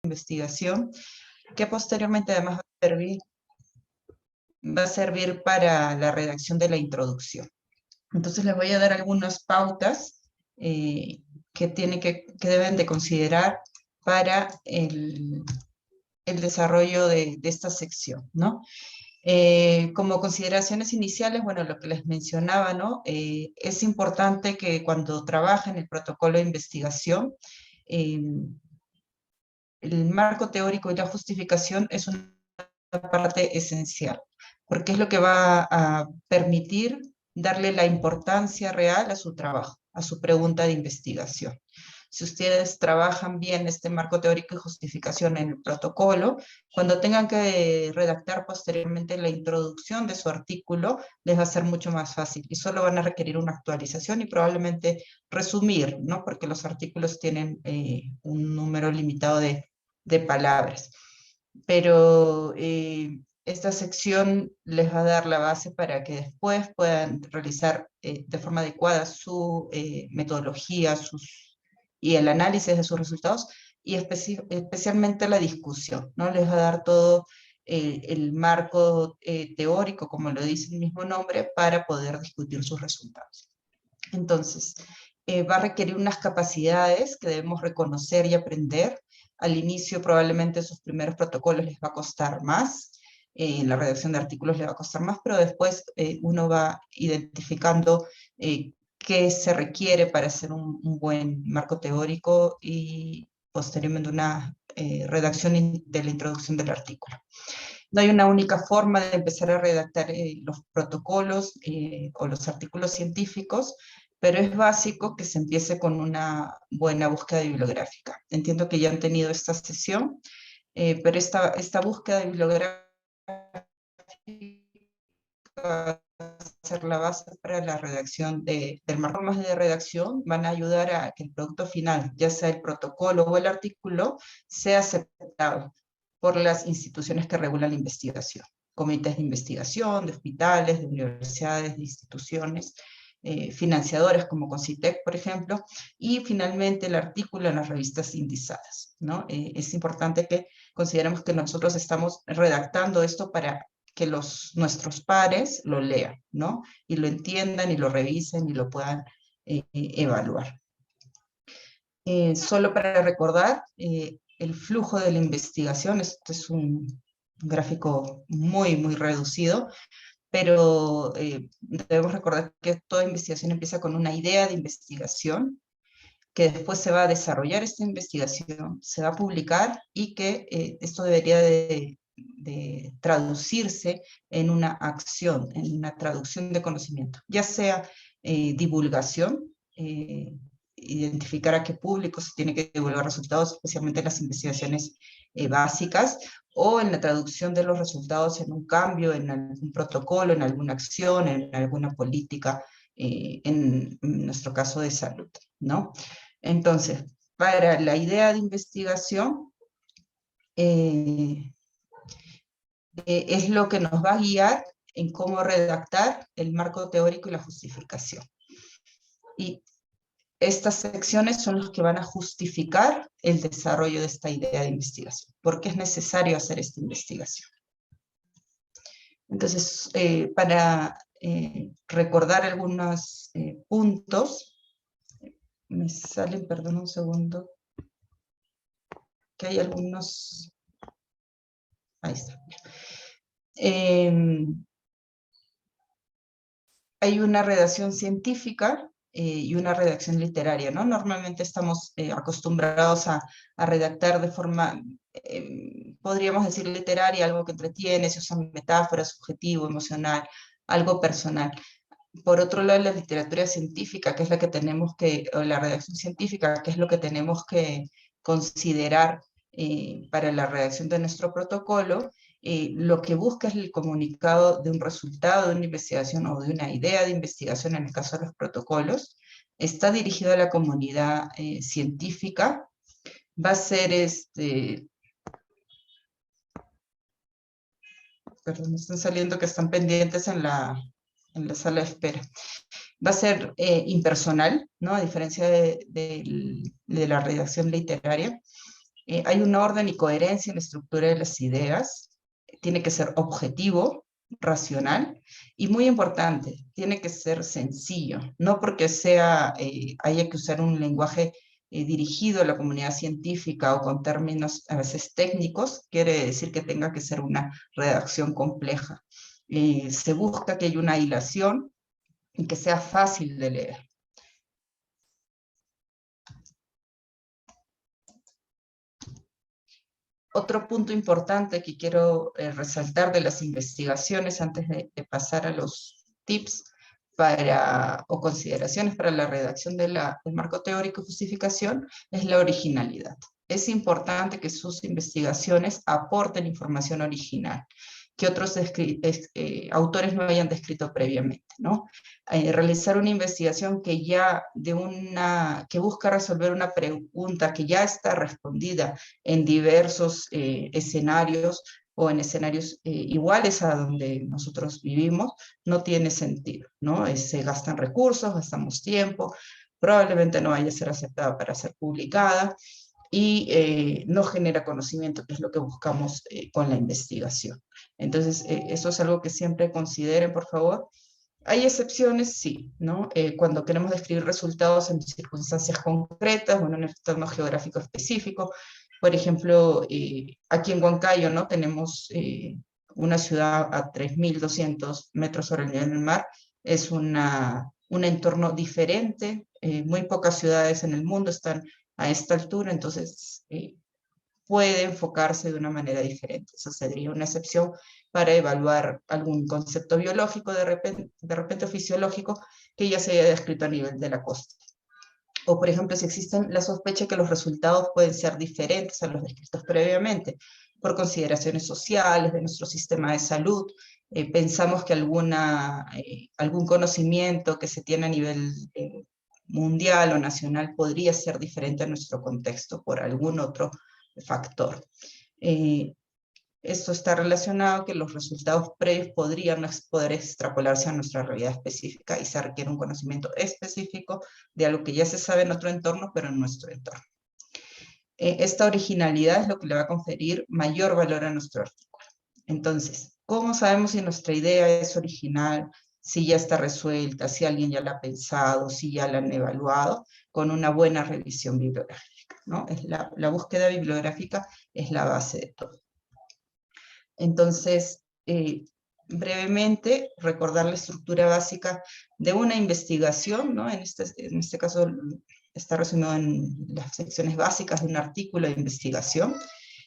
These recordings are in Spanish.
investigación, que posteriormente además va a servir para la redacción de la introducción. Entonces les voy a dar algunas pautas que deben de considerar para el desarrollo de esta sección, ¿no? Como consideraciones iniciales, bueno, lo que les mencionaba, ¿no? Es importante que cuando trabajen el protocolo de investigación, el marco teórico y la justificación es una parte esencial, porque es lo que va a permitir darle la importancia real a su trabajo, a su pregunta de investigación. Si ustedes trabajan bien este marco teórico y justificación en el protocolo, cuando tengan que redactar posteriormente la introducción de su artículo, les va a ser mucho más fácil y solo van a requerir una actualización y probablemente resumir, ¿no? Porque los artículos tienen un número limitado de palabras. Pero esta sección les va a dar la base para que después puedan realizar de forma adecuada su metodología y el análisis de sus resultados y especialmente la discusión, ¿no? Les va a dar todo el marco teórico, como lo dice el mismo nombre, para poder discutir sus resultados. Entonces, va a requerir unas capacidades que debemos reconocer y aprender. Al inicio probablemente sus primeros protocolos les va a costar más, la redacción de artículos les va a costar más, pero después uno va identificando qué se requiere para hacer un buen marco teórico y posteriormente una redacción de la introducción del artículo. No hay una única forma de empezar a redactar los protocolos o los artículos científicos, pero es básico que se empiece con una buena búsqueda bibliográfica. Entiendo que ya han tenido esta sesión, pero esta búsqueda bibliográfica va a ser la base para la redacción del marco. Más de redacción van a ayudar a que el producto final, ya sea el protocolo o el artículo, sea aceptado por las instituciones que regulan la investigación, comités de investigación, de hospitales, de universidades, de instituciones, financiadores como Concitec, por ejemplo, y finalmente el artículo en las revistas indizadas, ¿no? Es importante que consideremos que nosotros estamos redactando esto para que nuestros pares lo lean, ¿no? Y lo entiendan y lo revisen y lo puedan evaluar. Solo para recordar, el flujo de la investigación, este es un gráfico muy, muy reducido, pero debemos recordar que toda investigación empieza con una idea de investigación, que después se va a desarrollar esta investigación, se va a publicar y que esto debería de traducirse en una acción, en una traducción de conocimiento, ya sea divulgación, identificar a qué público se tiene que divulgar resultados, especialmente en las investigaciones básicas, o en la traducción de los resultados en un cambio, en algún protocolo, en alguna acción, en alguna política, en nuestro caso de salud, ¿no? Entonces, para la idea de investigación, es lo que nos va a guiar en cómo redactar el marco teórico y la justificación. Y estas secciones son las que van a justificar el desarrollo de esta idea de investigación. ¿Por qué es necesario hacer esta investigación? Entonces, para recordar algunos puntos, me salen, perdón un segundo, que hay algunos... Ahí está. Hay una redacción científica y una redacción literaria, ¿no? Normalmente estamos acostumbrados a redactar de forma, podríamos decir literaria, algo que entretiene, se usan metáforas, subjetivo, emocional, algo personal. Por otro lado, la literatura científica, que es la que tenemos que, o la redacción científica, que es lo que tenemos que considerar para la redacción de nuestro protocolo, lo que busca es el comunicado de un resultado de una investigación o de una idea de investigación, en el caso de los protocolos, está dirigido a la comunidad científica, va a ser perdón, me están saliendo que están pendientes en la sala de espera. Va a ser impersonal, ¿no? A diferencia de la redacción literaria. Hay un orden y coherencia en la estructura de las ideas, tiene que ser objetivo, racional, y muy importante, tiene que ser sencillo, no porque haya que usar un lenguaje dirigido a la comunidad científica o con términos a veces técnicos, quiere decir que tenga que ser una redacción compleja. Se busca que haya una hilación y que sea fácil de leer. Otro punto importante que quiero resaltar de las investigaciones antes de pasar a los tips o consideraciones para la redacción del marco teórico y justificación es la originalidad. Es importante que sus investigaciones aporten información original que otros autores no hayan descrito previamente, ¿no? Realizar una investigación que busca resolver una pregunta que ya está respondida en diversos escenarios o en escenarios iguales a donde nosotros vivimos, no tiene sentido, ¿no? Se gastan recursos, gastamos tiempo, probablemente no vaya a ser aceptada para ser publicada, y no genera conocimiento, que es lo que buscamos con la investigación. Entonces, eso es algo que siempre consideren, por favor. Hay excepciones, sí, ¿no? Cuando queremos describir resultados en circunstancias concretas o en un entorno geográfico específico. Por ejemplo, aquí en Huancayo, ¿no? Tenemos una ciudad a 3.200 metros sobre el nivel del mar. Es un entorno diferente. Muy pocas ciudades en el mundo están a esta altura, entonces puede enfocarse de una manera diferente. Eso sería una excepción para evaluar algún concepto biológico, de repente fisiológico, que ya se haya descrito a nivel de la costa. O, por ejemplo, si existen la sospecha que los resultados pueden ser diferentes a los descritos previamente, por consideraciones sociales de nuestro sistema de salud, pensamos que algún conocimiento que se tiene a nivel mundial o nacional podría ser diferente a nuestro contexto por algún otro factor. Esto está relacionado que los resultados previos podrían poder extrapolarse a nuestra realidad específica y se requiere un conocimiento específico de algo que ya se sabe en otro entorno, pero en nuestro entorno. Esta originalidad es lo que le va a conferir mayor valor a nuestro artículo. Entonces, ¿cómo sabemos si nuestra idea es original, si ya está resuelta, si alguien ya la ha pensado, si ya la han evaluado? Con una buena revisión bibliográfica, ¿no? La búsqueda bibliográfica es la base de todo. Entonces, brevemente, recordar la estructura básica de una investigación, ¿no? En este caso está resumido en las secciones básicas de un artículo de investigación.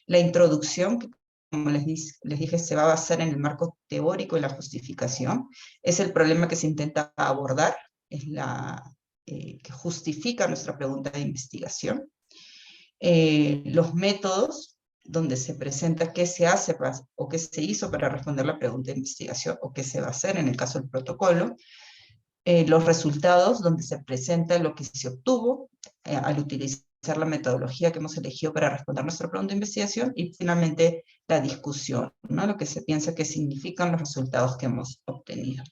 La introducción, que como les dije, se va a basar en el marco teórico y la justificación. Es el problema que se intenta abordar, es que justifica nuestra pregunta de investigación. Los métodos, donde se presenta qué se hace o qué se hizo para responder la pregunta de investigación, o qué se va a hacer en el caso del protocolo. Los resultados, donde se presenta lo que se obtuvo al utilizar la metodología que hemos elegido para responder nuestra pregunta de investigación, y finalmente la discusión, ¿no? Lo que se piensa que significan los resultados que hemos obtenido.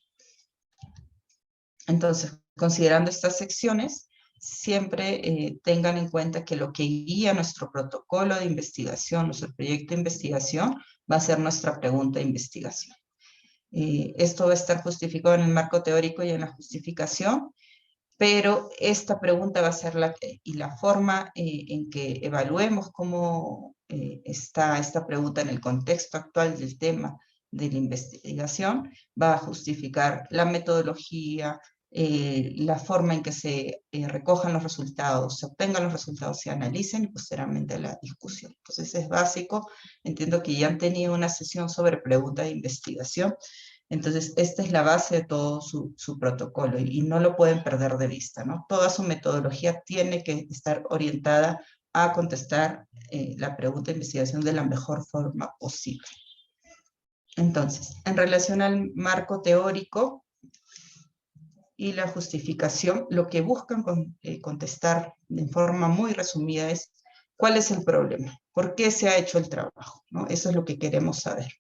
Entonces, considerando estas secciones, siempre tengan en cuenta que lo que guía nuestro protocolo de investigación, nuestro proyecto de investigación, va a ser nuestra pregunta de investigación. Esto va a estar justificado en el marco teórico y en la justificación, pero esta pregunta va a ser la forma en que evaluemos cómo está esta pregunta en el contexto actual del tema de la investigación, va a justificar la metodología, la forma en que se recojan los resultados, se obtengan los resultados, se analicen y posteriormente la discusión. Entonces es básico, entiendo que ya han tenido una sesión sobre pregunta de investigación, entonces esta es la base de todo su protocolo y no lo pueden perder de vista, ¿no? Toda su metodología tiene que estar orientada a contestar la pregunta de investigación de la mejor forma posible. Entonces, en relación al marco teórico y la justificación, lo que buscan contestar de forma muy resumida es ¿cuál es el problema? ¿Por qué se ha hecho el trabajo? ¿No? Eso es lo que queremos saber.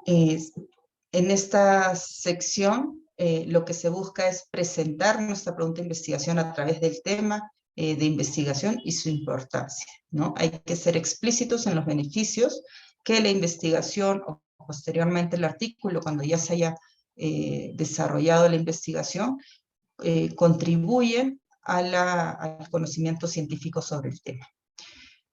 En esta sección lo que se busca es presentar nuestra pregunta de investigación a través del tema, de investigación y su importancia, ¿no? Hay que ser explícitos en los beneficios que la investigación o posteriormente el artículo, cuando ya se haya desarrollado la investigación, contribuyen al conocimiento científico sobre el tema.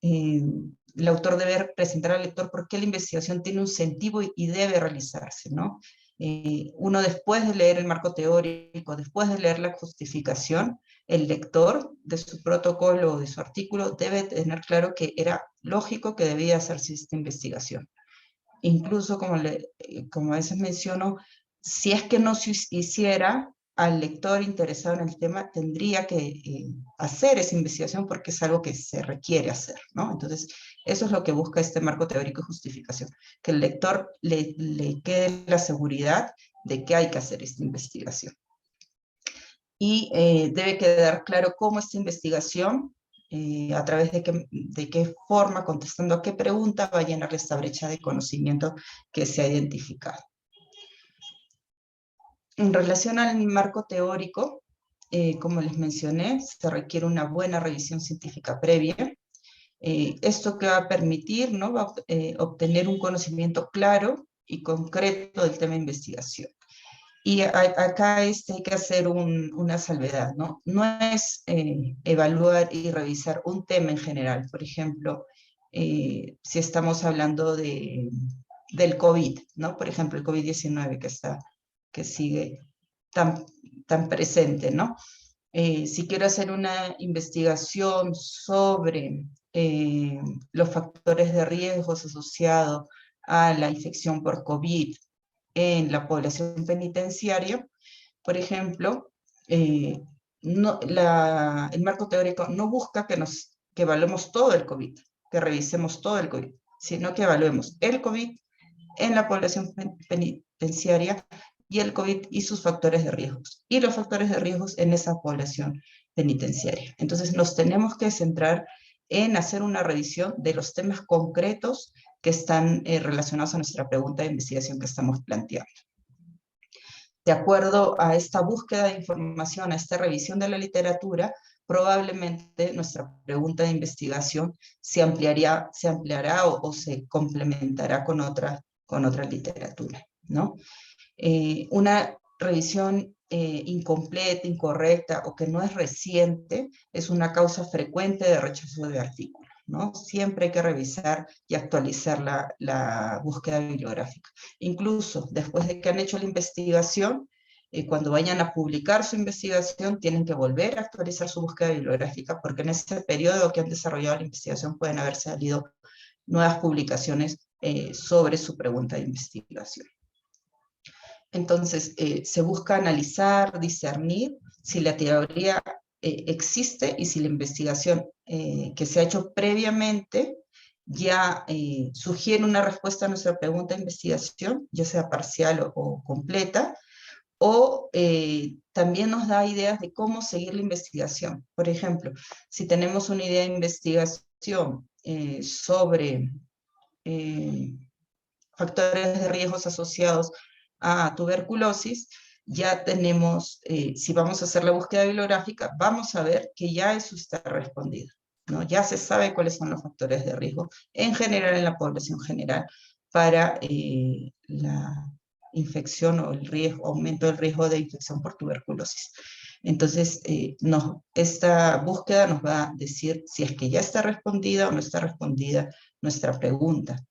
El autor debe presentar al lector por qué la investigación tiene un sentido y debe realizarse, ¿no? Uno después de leer el marco teórico, después de leer la justificación, el lector de su protocolo o de su artículo debe tener claro que era lógico que debía hacerse esta investigación. Incluso, como a veces menciono, si es que no se hiciera, al lector interesado en el tema tendría que hacer esa investigación porque es algo que se requiere hacer, ¿no? Entonces, eso es lo que busca este marco teórico y justificación, que el lector le quede la seguridad de que hay que hacer esta investigación. Y debe quedar claro cómo esta investigación, a través de qué forma, contestando a qué pregunta, va a llenar esta brecha de conocimiento que se ha identificado. En relación al marco teórico, como les mencioné, se requiere una buena revisión científica previa. Esto que va a permitir, ¿no? Va a obtener un conocimiento claro y concreto del tema de investigación. Y acá hay que hacer una salvedad, ¿no? No es evaluar y revisar un tema en general. Por ejemplo, si estamos hablando del COVID, ¿no? Por ejemplo, el COVID-19 que sigue tan presente, ¿no? Si quiero hacer una investigación sobre los factores de riesgos asociados a la infección por COVID en la población penitenciaria, por ejemplo, el marco teórico no busca que evaluemos todo el COVID, que revisemos todo el COVID, sino que evaluemos el COVID en la población penitenciaria y el COVID y sus factores de riesgos, y los factores de riesgos en esa población penitenciaria. Entonces nos tenemos que centrar en hacer una revisión de los temas concretos que están relacionados a nuestra pregunta de investigación que estamos planteando. De acuerdo a esta búsqueda de información, a esta revisión de la literatura, probablemente nuestra pregunta de investigación se ampliará o se complementará con otra literatura, ¿no? Una revisión incompleta, incorrecta o que no es reciente es una causa frecuente de rechazo de artículos, ¿no? Siempre hay que revisar y actualizar la búsqueda bibliográfica. Incluso después de que han hecho la investigación, cuando vayan a publicar su investigación, tienen que volver a actualizar su búsqueda bibliográfica, porque en ese periodo que han desarrollado la investigación pueden haber salido nuevas publicaciones sobre su pregunta de investigación. Entonces, se busca analizar, discernir si la teoría existe y si la investigación que se ha hecho previamente ya sugiere una respuesta a nuestra pregunta de investigación, ya sea parcial o completa, o también nos da ideas de cómo seguir la investigación. Por ejemplo, si tenemos una idea de investigación sobre factores de riesgos asociados a tuberculosis, ya tenemos, si vamos a hacer la búsqueda bibliográfica, vamos a ver que ya eso está respondido, ¿no? Ya se sabe cuáles son los factores de riesgo en general, en la población general, para la infección o el riesgo, aumento del riesgo de infección por tuberculosis. Entonces, esta búsqueda nos va a decir si es que ya está respondida o no está respondida nuestra pregunta.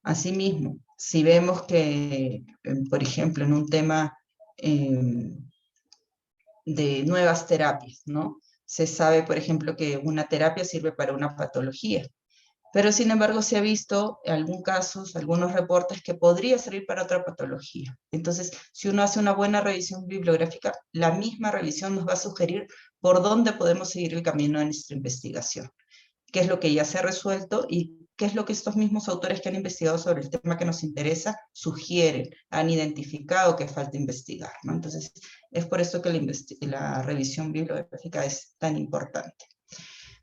Asimismo, si vemos que, por ejemplo, en un tema de nuevas terapias, ¿no? Se sabe, por ejemplo, que una terapia sirve para una patología, pero sin embargo se ha visto en algunos reportes que podría servir para otra patología. Entonces, si uno hace una buena revisión bibliográfica, la misma revisión nos va a sugerir por dónde podemos seguir el camino de nuestra investigación, qué es lo que ya se ha resuelto y qué es lo que estos mismos autores que han investigado sobre el tema que nos interesa sugieren, han identificado que falta investigar, ¿no? Entonces, es por eso que la revisión bibliográfica es tan importante.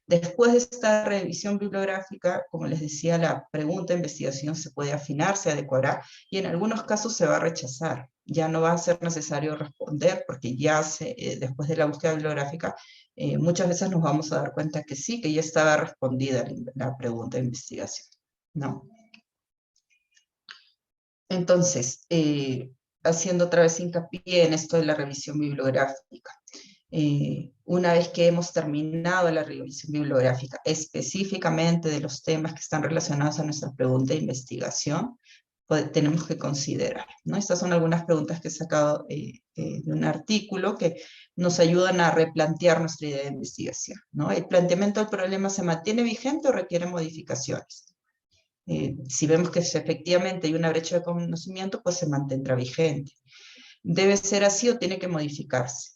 Después de esta revisión bibliográfica, como les decía, la pregunta de investigación se puede afinar, se adecuará, y en algunos casos se va a rechazar. Ya no va a ser necesario responder, porque ya después de la búsqueda bibliográfica muchas veces nos vamos a dar cuenta que sí, que ya estaba respondida la pregunta de investigación, ¿no? Entonces, haciendo otra vez hincapié en esto de la revisión bibliográfica. Una vez que hemos terminado la revisión bibliográfica, específicamente de los temas que están relacionados a nuestra pregunta de investigación, pues, tenemos que considerar, ¿no? Estas son algunas preguntas que he sacado de un artículo que nos ayudan a replantear nuestra idea de investigación, ¿no? ¿El planteamiento del problema se mantiene vigente o requiere modificaciones? Si vemos que efectivamente hay una brecha de conocimiento, pues se mantendrá vigente. ¿Debe ser así o tiene que modificarse?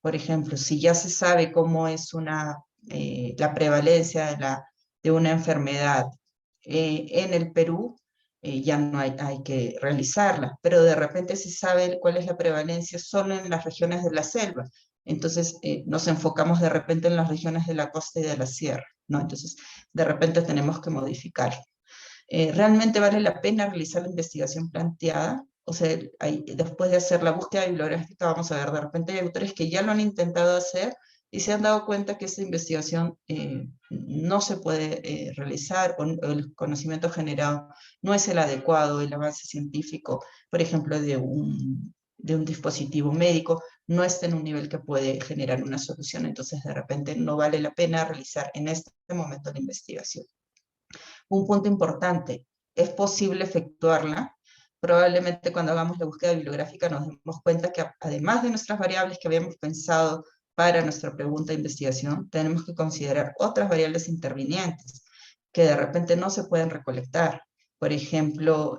Por ejemplo, si ya se sabe cómo es la prevalencia de una enfermedad en el Perú, ya no hay que realizarla, pero de repente se sabe cuál es la prevalencia solo en las regiones de la selva. Entonces nos enfocamos de repente en las regiones de la costa y de la sierra, ¿no? Entonces de repente tenemos que modificar. ¿Realmente vale la pena realizar la investigación planteada? O sea, después de hacer la búsqueda bibliográfica, vamos a ver, de repente hay autores que ya lo han intentado hacer y se han dado cuenta que esa investigación no se puede realizar, o el conocimiento generado no es el adecuado, el avance científico, por ejemplo, de un dispositivo médico, no está en un nivel que puede generar una solución, entonces de repente no vale la pena realizar en este momento la investigación. Un punto importante, ¿es posible efectuarla? Probablemente cuando hagamos la búsqueda bibliográfica nos demos cuenta que además de nuestras variables que habíamos pensado para nuestra pregunta de investigación, tenemos que considerar otras variables intervinientes que de repente no se pueden recolectar. Por ejemplo,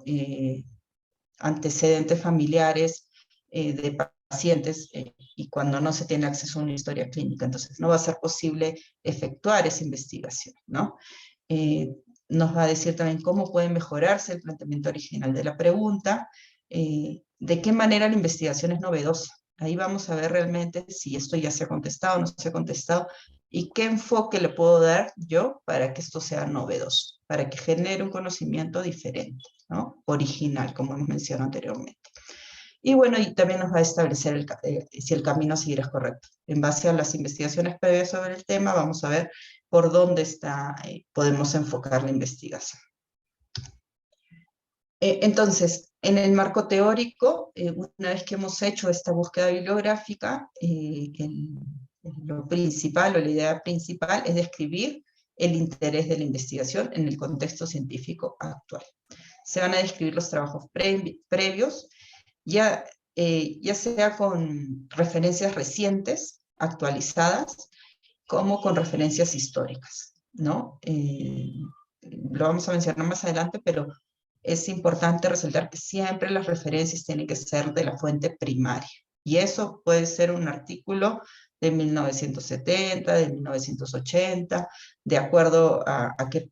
antecedentes familiares de pacientes y cuando no se tiene acceso a una historia clínica. Entonces no va a ser posible efectuar esa investigación, ¿no? Nos va a decir también cómo puede mejorarse el planteamiento original de la pregunta, de qué manera la investigación es novedosa. Ahí vamos a ver realmente si esto ya se ha contestado o no se ha contestado y qué enfoque le puedo dar yo para que esto sea novedoso, para que genere un conocimiento diferente, ¿no? Original, como hemos mencionado anteriormente. Y bueno, y también nos va a establecer si el camino a seguir es correcto. En base a las investigaciones previas sobre el tema, vamos a ver por dónde podemos enfocar la investigación. Entonces, en el marco teórico, una vez que hemos hecho esta búsqueda bibliográfica, lo principal o la idea principal es describir el interés de la investigación en el contexto científico actual. Se van a describir los trabajos previos, ya sea con referencias recientes, actualizadas, como con referencias históricas, ¿no? Lo vamos a mencionar más adelante, pero es importante resaltar que siempre las referencias tienen que ser de la fuente primaria. Y eso puede ser un artículo de 1970, de 1980, de acuerdo a qué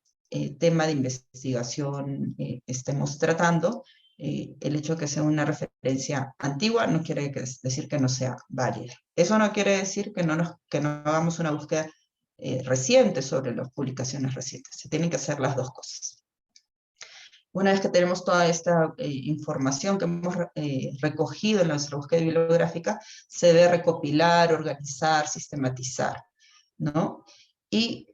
tema de investigación estemos tratando. El hecho de que sea una referencia antigua no quiere decir que no sea válida. Eso no quiere decir que no hagamos una búsqueda reciente sobre las publicaciones recientes. Se tienen que hacer las dos cosas. Una vez que tenemos toda esta información que hemos recogido en nuestra búsqueda bibliográfica, se debe recopilar, organizar, sistematizar, ¿no? Y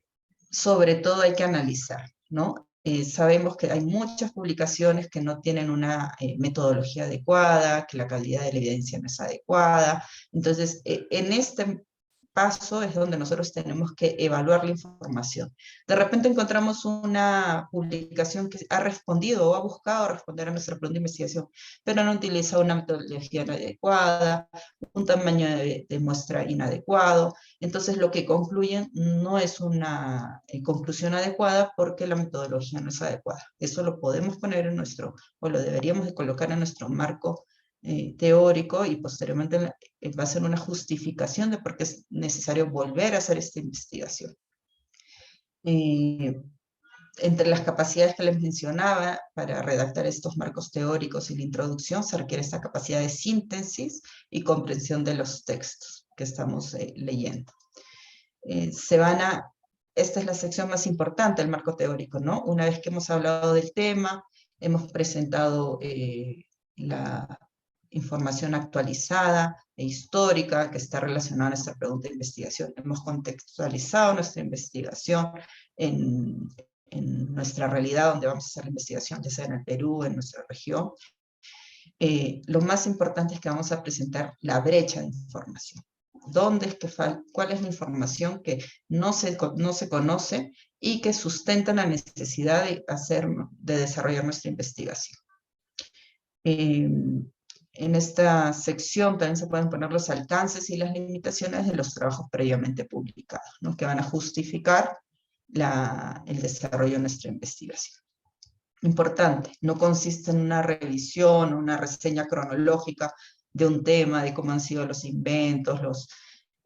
sobre todo hay que analizar, ¿no? Sabemos que hay muchas publicaciones que no tienen una metodología adecuada, que la calidad de la evidencia no es adecuada. Entonces, en este paso es donde nosotros tenemos que evaluar la información. De repente encontramos una publicación que ha respondido o ha buscado responder a nuestra pregunta de investigación, pero no utiliza una metodología inadecuada, un tamaño de muestra inadecuado. Entonces lo que concluyen no es una conclusión adecuada porque la metodología no es adecuada. Eso lo podemos poner o lo deberíamos de colocar en nuestro marco teórico y posteriormente va a ser una justificación de por qué es necesario volver a hacer esta investigación. Entre las capacidades que les mencionaba para redactar estos marcos teóricos y la introducción se requiere esta capacidad de síntesis y comprensión de los textos que estamos leyendo. Esta es la sección más importante, el marco teórico, ¿no? Una vez que hemos hablado del tema, hemos presentado información actualizada e histórica que está relacionada a nuestra pregunta de investigación. Hemos contextualizado nuestra investigación en nuestra realidad donde vamos a hacer la investigación, ya sea en el Perú, en nuestra región. Lo más importante es que vamos a presentar la brecha de información. ¿Dónde es que cuál es la información que no se conoce y que sustenta la necesidad de desarrollar nuestra investigación? En esta sección también se pueden poner los alcances y las limitaciones de los trabajos previamente publicados, ¿no? Que van a justificar el desarrollo de nuestra investigación. Importante, no consiste en una revisión o una reseña cronológica de un tema, de cómo han sido los inventos,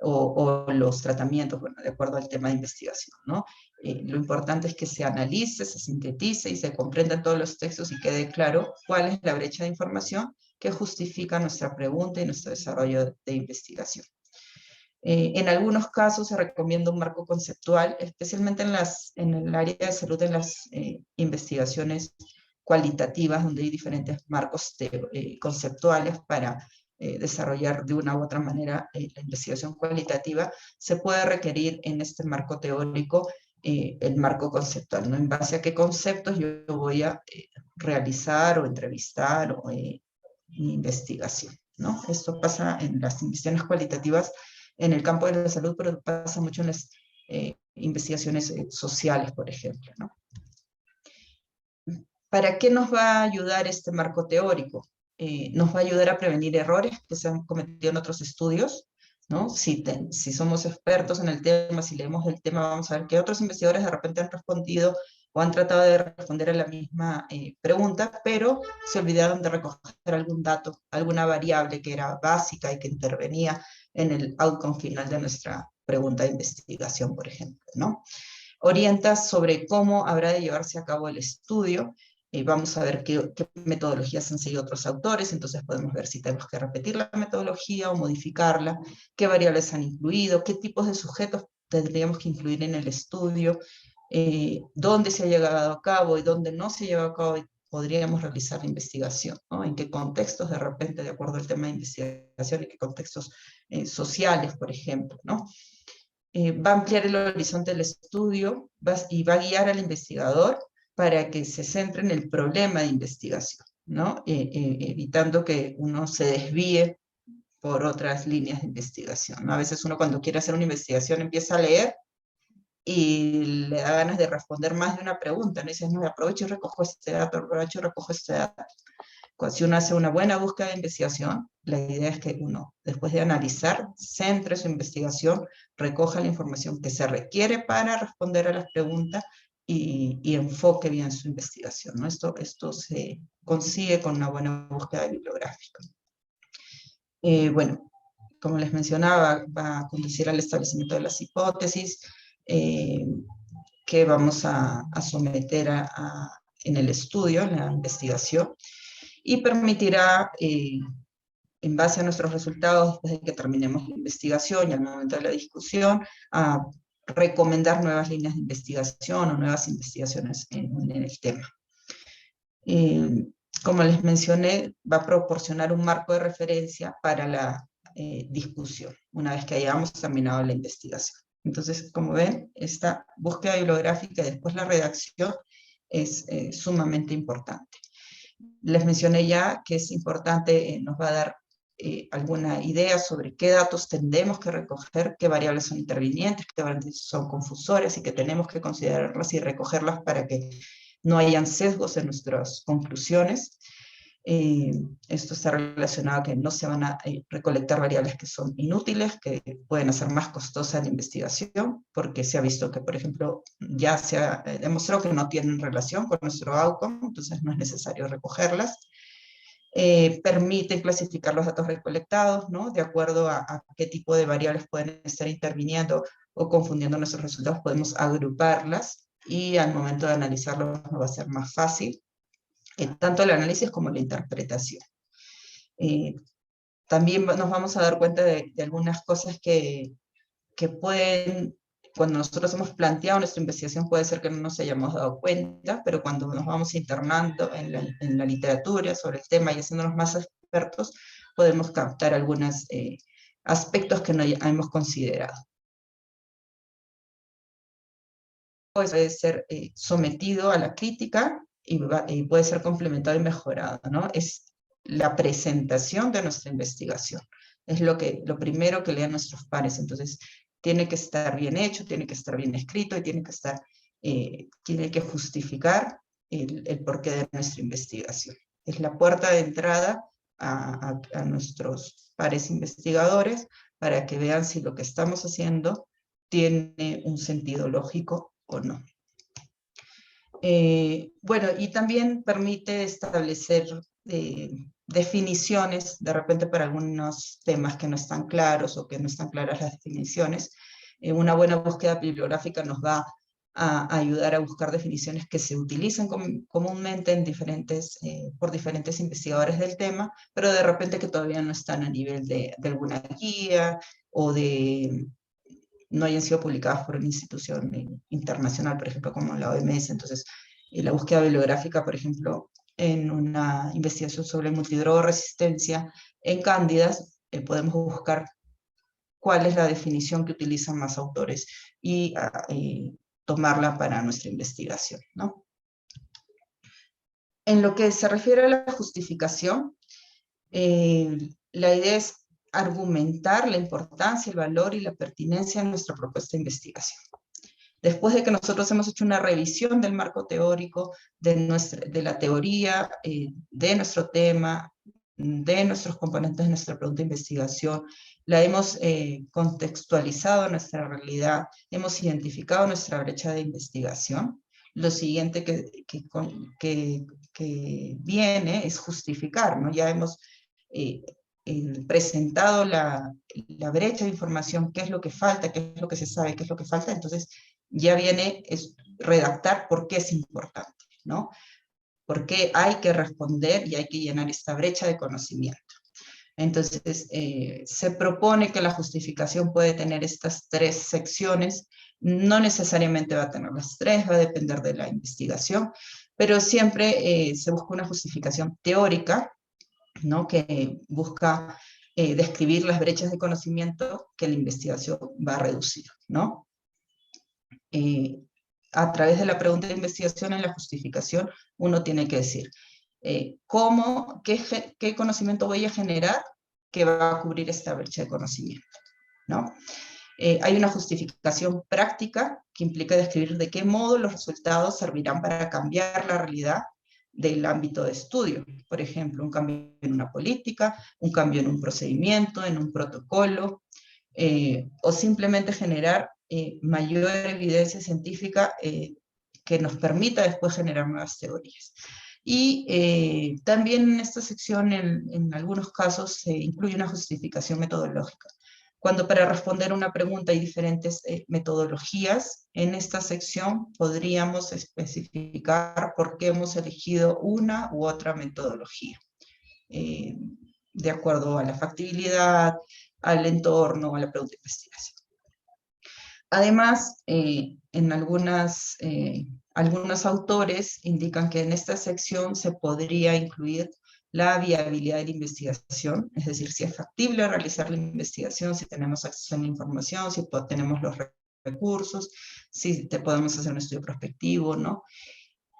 o los tratamientos, bueno, de acuerdo al tema de investigación, ¿no? Lo importante es que se analice, se sintetice y se comprendan todos los textos y quede claro cuál es la brecha de información que justifica nuestra pregunta y nuestro desarrollo de investigación. En algunos casos se recomienda un marco conceptual, especialmente en el área de salud, en las investigaciones cualitativas, donde hay diferentes marcos conceptuales para desarrollar de una u otra manera la investigación cualitativa. Se puede requerir en este marco teórico el marco conceptual, ¿no? En base a qué conceptos yo voy a realizar o entrevistar o mi investigación, ¿no? Esto pasa en las investigaciones cualitativas en el campo de la salud, pero pasa mucho en las investigaciones sociales, por ejemplo, ¿no? ¿Para qué nos va a ayudar este marco teórico? Nos va a ayudar a prevenir errores que se han cometido en otros estudios, ¿no? Si somos expertos en el tema, si leemos el tema, vamos a ver que otros investigadores de repente han respondido o han tratado de responder a la misma pregunta, pero se olvidaron de recoger algún dato, alguna variable que era básica y que intervenía en el outcome final de nuestra pregunta de investigación, por ejemplo, ¿no? Orienta sobre cómo habrá de llevarse a cabo el estudio. Vamos a ver qué metodologías han seguido otros autores, entonces podemos ver si tenemos que repetir la metodología o modificarla, qué variables han incluido, qué tipos de sujetos tendríamos que incluir en el estudio, dónde se ha llevado a cabo y dónde no se ha llevado a cabo y podríamos realizar la investigación, ¿no? En qué contextos de repente, de acuerdo al tema de investigación, y qué contextos sociales, por ejemplo, ¿no? Va a ampliar el horizonte del estudio y va a guiar al investigador para que se centre en el problema de investigación, ¿no? Evitando que uno se desvíe por otras líneas de investigación, ¿no? A veces uno cuando quiere hacer una investigación empieza a leer y le da ganas de responder más de una pregunta, ¿no? Y dices, no, aprovecho y recojo este dato, aprovecho y recojo este dato. Si uno hace una buena búsqueda de investigación, la idea es que uno, después de analizar, centre su investigación, recoja la información que se requiere para responder a las preguntas y enfoque bien su investigación, ¿no? Esto se consigue con una buena búsqueda bibliográfica. Bueno, como les mencionaba, va a conducir al establecimiento de las hipótesis que vamos a someter en el estudio, en la investigación, y permitirá, en base a nuestros resultados, después de que terminemos la investigación y al momento de la discusión, a recomendar nuevas líneas de investigación o nuevas investigaciones en el tema. Como les mencioné, va a proporcionar un marco de referencia para la discusión, una vez que hayamos terminado la investigación. Entonces, como ven, esta búsqueda bibliográfica y después la redacción es sumamente importante. Les mencioné ya que es importante, nos va a dar alguna idea sobre qué datos tendremos que recoger, qué variables son intervinientes, qué variables son confusorias y que tenemos que considerarlas y recogerlas para que no hayan sesgos en nuestras conclusiones. Esto está relacionado a que no se van a recolectar variables que son inútiles, que pueden hacer más costosa la investigación, porque se ha visto que, por ejemplo, ya se ha demostrado que no tienen relación con nuestro outcome, entonces no es necesario recogerlas. Permite clasificar los datos recolectados, ¿no? De acuerdo a qué tipo de variables pueden estar interviniendo o confundiendo nuestros resultados, podemos agruparlas y al momento de analizarlos nos va a ser más fácil, tanto el análisis como la interpretación. También nos vamos a dar cuenta de algunas cosas que pueden, cuando nosotros hemos planteado nuestra investigación, puede ser que no nos hayamos dado cuenta, pero cuando nos vamos internando en la literatura sobre el tema y haciéndonos más expertos, podemos captar algunos aspectos que no hemos considerado. Pues puede ser sometido a la crítica y puede ser complementado y mejorado, ¿no? Es la presentación de nuestra investigación. Es lo primero que leen nuestros pares. Entonces, tiene que estar bien hecho, tiene que estar bien escrito y tiene que justificar el porqué de nuestra investigación. Es la puerta de entrada a nuestros pares investigadores para que vean si lo que estamos haciendo tiene un sentido lógico o no. Bueno, y también permite establecer definiciones, de repente para algunos temas que no están claros o que no están claras las definiciones. Una buena búsqueda bibliográfica nos va a ayudar a buscar definiciones que se utilizan comúnmente por diferentes investigadores del tema, pero de repente que todavía no están a nivel de alguna guía o no hayan sido publicadas por una institución internacional, por ejemplo, como la OMS. Entonces, la búsqueda bibliográfica, por ejemplo, en una investigación sobre multidrogoresistencia en cándidas, podemos buscar cuál es la definición que utilizan más autores y tomarla para nuestra investigación, ¿no? En lo que se refiere a la justificación, la idea es argumentar la importancia, el valor y la pertinencia de nuestra propuesta de investigación. Después de que nosotros hemos hecho una revisión del marco teórico, de la teoría, de nuestro tema, de nuestros componentes de nuestra pregunta de investigación, la hemos contextualizado en nuestra realidad, hemos identificado nuestra brecha de investigación. Lo siguiente que viene es justificar, ¿no? Ya hemos presentado la brecha de información, qué es lo que falta, qué es lo que se sabe, qué es lo que falta. Entonces ya viene redactar por qué es importante, ¿no? Por qué hay que responder y hay que llenar esta brecha de conocimiento. Entonces, se propone que la justificación puede tener estas 3 secciones, no necesariamente va a tener las 3, va a depender de la investigación, pero siempre se busca una justificación teórica, ¿no? Que busca describir las brechas de conocimiento que la investigación va a reducir, ¿no? A través de la pregunta de investigación en la justificación, uno tiene que decir, ¿qué conocimiento voy a generar que va a cubrir esta brecha de conocimiento, ¿no? Hay una justificación práctica que implica describir de qué modo los resultados servirán para cambiar la realidad del ámbito de estudio. Por ejemplo, un cambio en una política, un cambio en un procedimiento, en un protocolo, o simplemente generar mayor evidencia científica que nos permita después generar nuevas teorías. Y también en esta sección, en algunos casos, se incluye una justificación metodológica. Cuando para responder una pregunta hay diferentes metodologías, en esta sección podríamos especificar por qué hemos elegido una u otra metodología, de acuerdo a la factibilidad, al entorno, a la pregunta de investigación. Además, algunos autores indican que en esta sección se podría incluir la viabilidad de la investigación, es decir, si es factible realizar la investigación, si tenemos acceso a la información, si tenemos los recursos, si podemos hacer un estudio prospectivo, ¿no?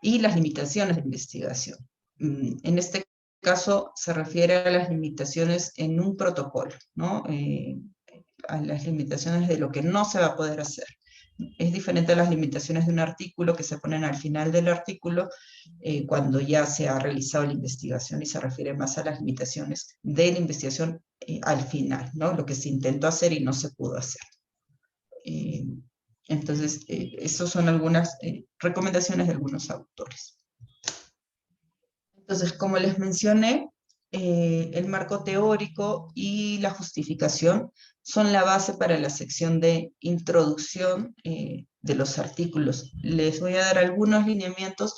Y las limitaciones de investigación. En este caso se refiere a las limitaciones en un protocolo, ¿no? A las limitaciones de lo que no se va a poder hacer. Es diferente a las limitaciones de un artículo que se ponen al final del artículo cuando ya se ha realizado la investigación, y se refiere más a las limitaciones de la investigación al final, ¿no? Lo que se intentó hacer y no se pudo hacer. Entonces, esas son algunas recomendaciones de algunos autores. Entonces, como les mencioné, el marco teórico y la justificación son la base para la sección de introducción de los artículos. Les voy a dar algunos lineamientos.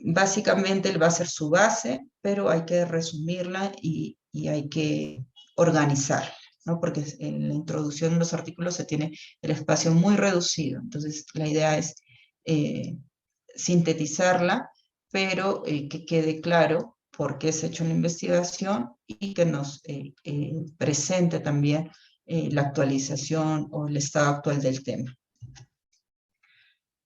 Básicamente él va a ser su base, pero hay que resumirla y hay que organizarla, ¿no? Porque en la introducción de los artículos se tiene el espacio muy reducido. Entonces, la idea es sintetizarla, pero que quede claro por qué se ha hecho la investigación y que nos presente también la actualización o el estado actual del tema.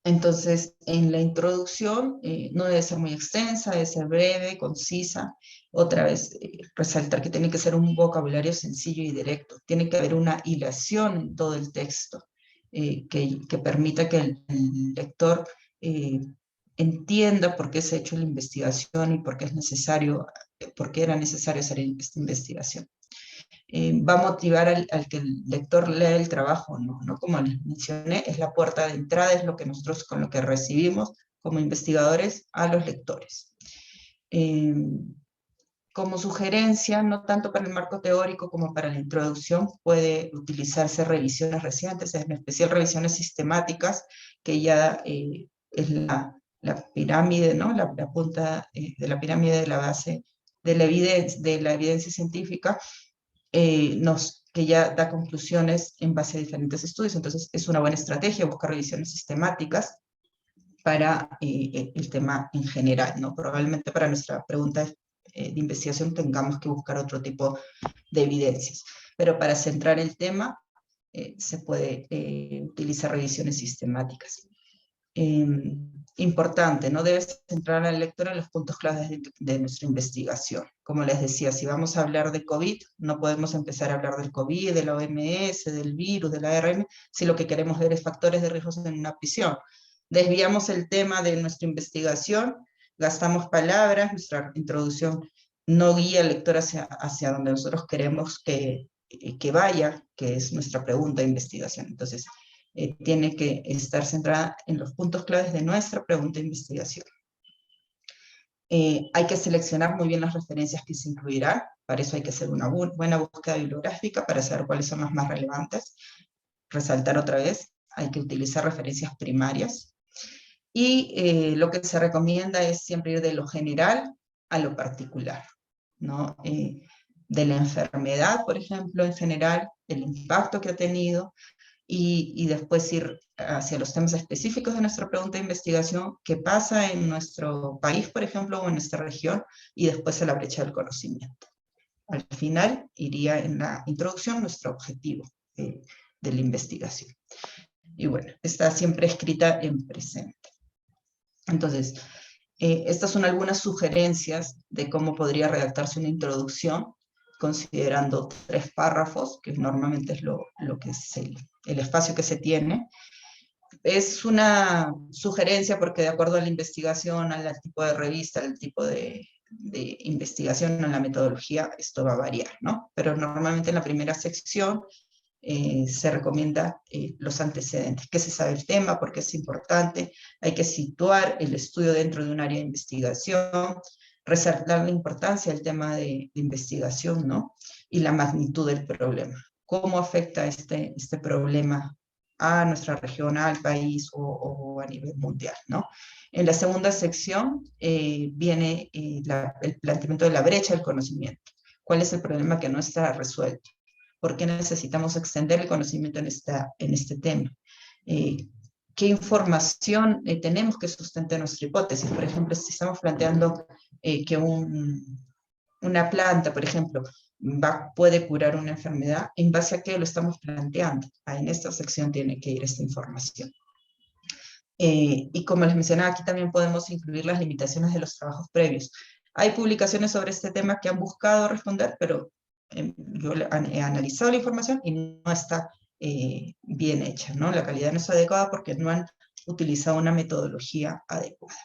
Entonces, en la introducción no debe ser muy extensa, debe ser breve, concisa. Otra vez, resaltar que tiene que ser un vocabulario sencillo y directo. Tiene que haber una hilación en todo el texto que permita que el lector entienda por qué se ha hecho la investigación y por qué es necesario, por qué era necesario hacer esta investigación. Va a motivar al que el lector lea el trabajo, ¿no? ¿No? Como les mencioné, es la puerta de entrada, es lo que nosotros con lo que recibimos como investigadores a los lectores. Como sugerencia, no tanto para el marco teórico como para la introducción, puede utilizarse revisiones recientes, en especial revisiones sistemáticas, que ya es la pirámide, ¿no? La punta de la pirámide de la base de la evidencia científica, que ya da conclusiones en base a diferentes estudios. Entonces, es una buena estrategia buscar revisiones sistemáticas para el tema en general, ¿no? Probablemente para nuestra pregunta de investigación tengamos que buscar otro tipo de evidencias, pero para centrar el tema se puede utilizar revisiones sistemáticas. Importante, no debes centrar al lector en los puntos claves de nuestra investigación. Como les decía, si vamos a hablar de COVID, no podemos empezar a hablar del COVID, de la OMS, del virus, de la ARN, si lo que queremos ver es factores de riesgo en una prisión. Desviamos el tema de nuestra investigación, gastamos palabras, nuestra introducción no guía al lector hacia donde nosotros queremos que vaya, que es nuestra pregunta de investigación. Entonces, tiene que estar centrada en los puntos claves de nuestra pregunta de investigación. Hay que seleccionar muy bien las referencias que se incluirán, para eso hay que hacer una buena búsqueda bibliográfica para saber cuáles son las más relevantes. Resaltar otra vez, hay que utilizar referencias primarias. Y lo que se recomienda es siempre ir de lo general a lo particular, ¿no? De la enfermedad, por ejemplo, en general, el impacto que ha tenido, y después ir hacia los temas específicos de nuestra pregunta de investigación, qué pasa en nuestro país, por ejemplo, o en nuestra región, y después a la brecha del conocimiento. Al final iría en la introducción nuestro objetivo de la investigación. Y bueno, está siempre escrita en presente. Entonces, estas son algunas sugerencias de cómo podría redactarse una introducción, considerando 3 párrafos, que normalmente es lo que es el espacio que se tiene. Es una sugerencia porque de acuerdo a la investigación, al tipo de revista, al tipo de investigación, a la metodología, esto va a variar, ¿no? Pero normalmente en la primera sección se recomienda los antecedentes, qué se sabe el tema, por qué es importante, hay que situar el estudio dentro de un área de investigación, resaltar la importancia del tema de investigación, ¿no? Y la magnitud del problema. ¿Cómo afecta este problema a nuestra región, al país o a nivel mundial, ¿no? En la segunda sección viene el planteamiento de la brecha del conocimiento. ¿Cuál es el problema que no está resuelto? ¿Por qué necesitamos extender el conocimiento en este tema? ¿Qué información tenemos que sustente nuestra hipótesis? Por ejemplo, si estamos planteando que una planta, por ejemplo, puede curar una enfermedad, ¿en base a qué lo estamos planteando? En esta sección tiene que ir esta información. Y como les mencionaba, aquí también podemos incluir las limitaciones de los trabajos previos. Hay publicaciones sobre este tema que han buscado responder, pero yo he analizado la información y no está bien hecha, ¿no? La calidad no es adecuada porque no han utilizado una metodología adecuada.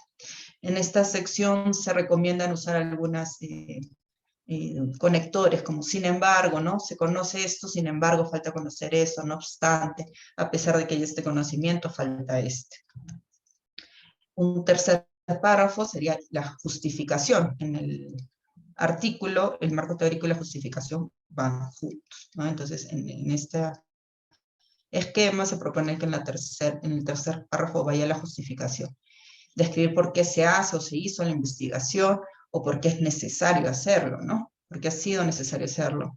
En esta sección se recomiendan usar algunas conectores, como sin embargo, ¿no? Se conoce esto, sin embargo, falta conocer eso, no obstante, a pesar de que hay este conocimiento, falta este. Un tercer párrafo sería la justificación. En el artículo, el marco teórico y la justificación van juntos, ¿no? Entonces, en este esquema se propone que en el tercer párrafo vaya la justificación. Describir por qué se hace o se hizo la investigación, o por qué es necesario hacerlo, ¿no? Porque ha sido necesario hacerlo.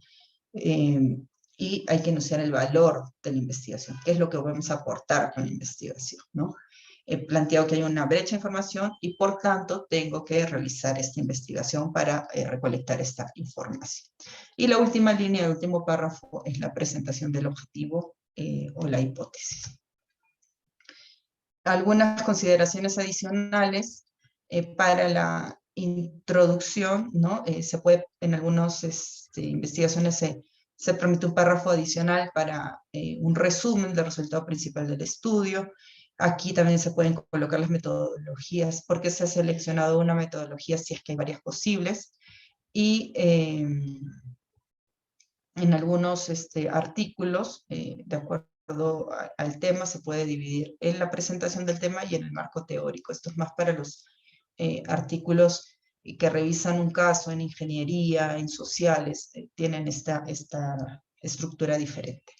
Y hay que enunciar el valor de la investigación, qué es lo que vamos a aportar con la investigación, ¿no? he planteado que hay una brecha de información y por tanto tengo que realizar esta investigación para recolectar esta información. Y la última línea, el último párrafo, es la presentación del objetivo o la hipótesis. Algunas consideraciones adicionales para la introducción, ¿no? Se puede, en algunas investigaciones se permite un párrafo adicional para un resumen del resultado principal del estudio. Aquí también se pueden colocar las metodologías, porque se ha seleccionado una metodología si es que hay varias posibles, y en algunos artículos, de acuerdo al tema, se puede dividir en la presentación del tema y en el marco teórico. Esto es más para los artículos que revisan un caso en ingeniería, en sociales, tienen esta estructura diferente.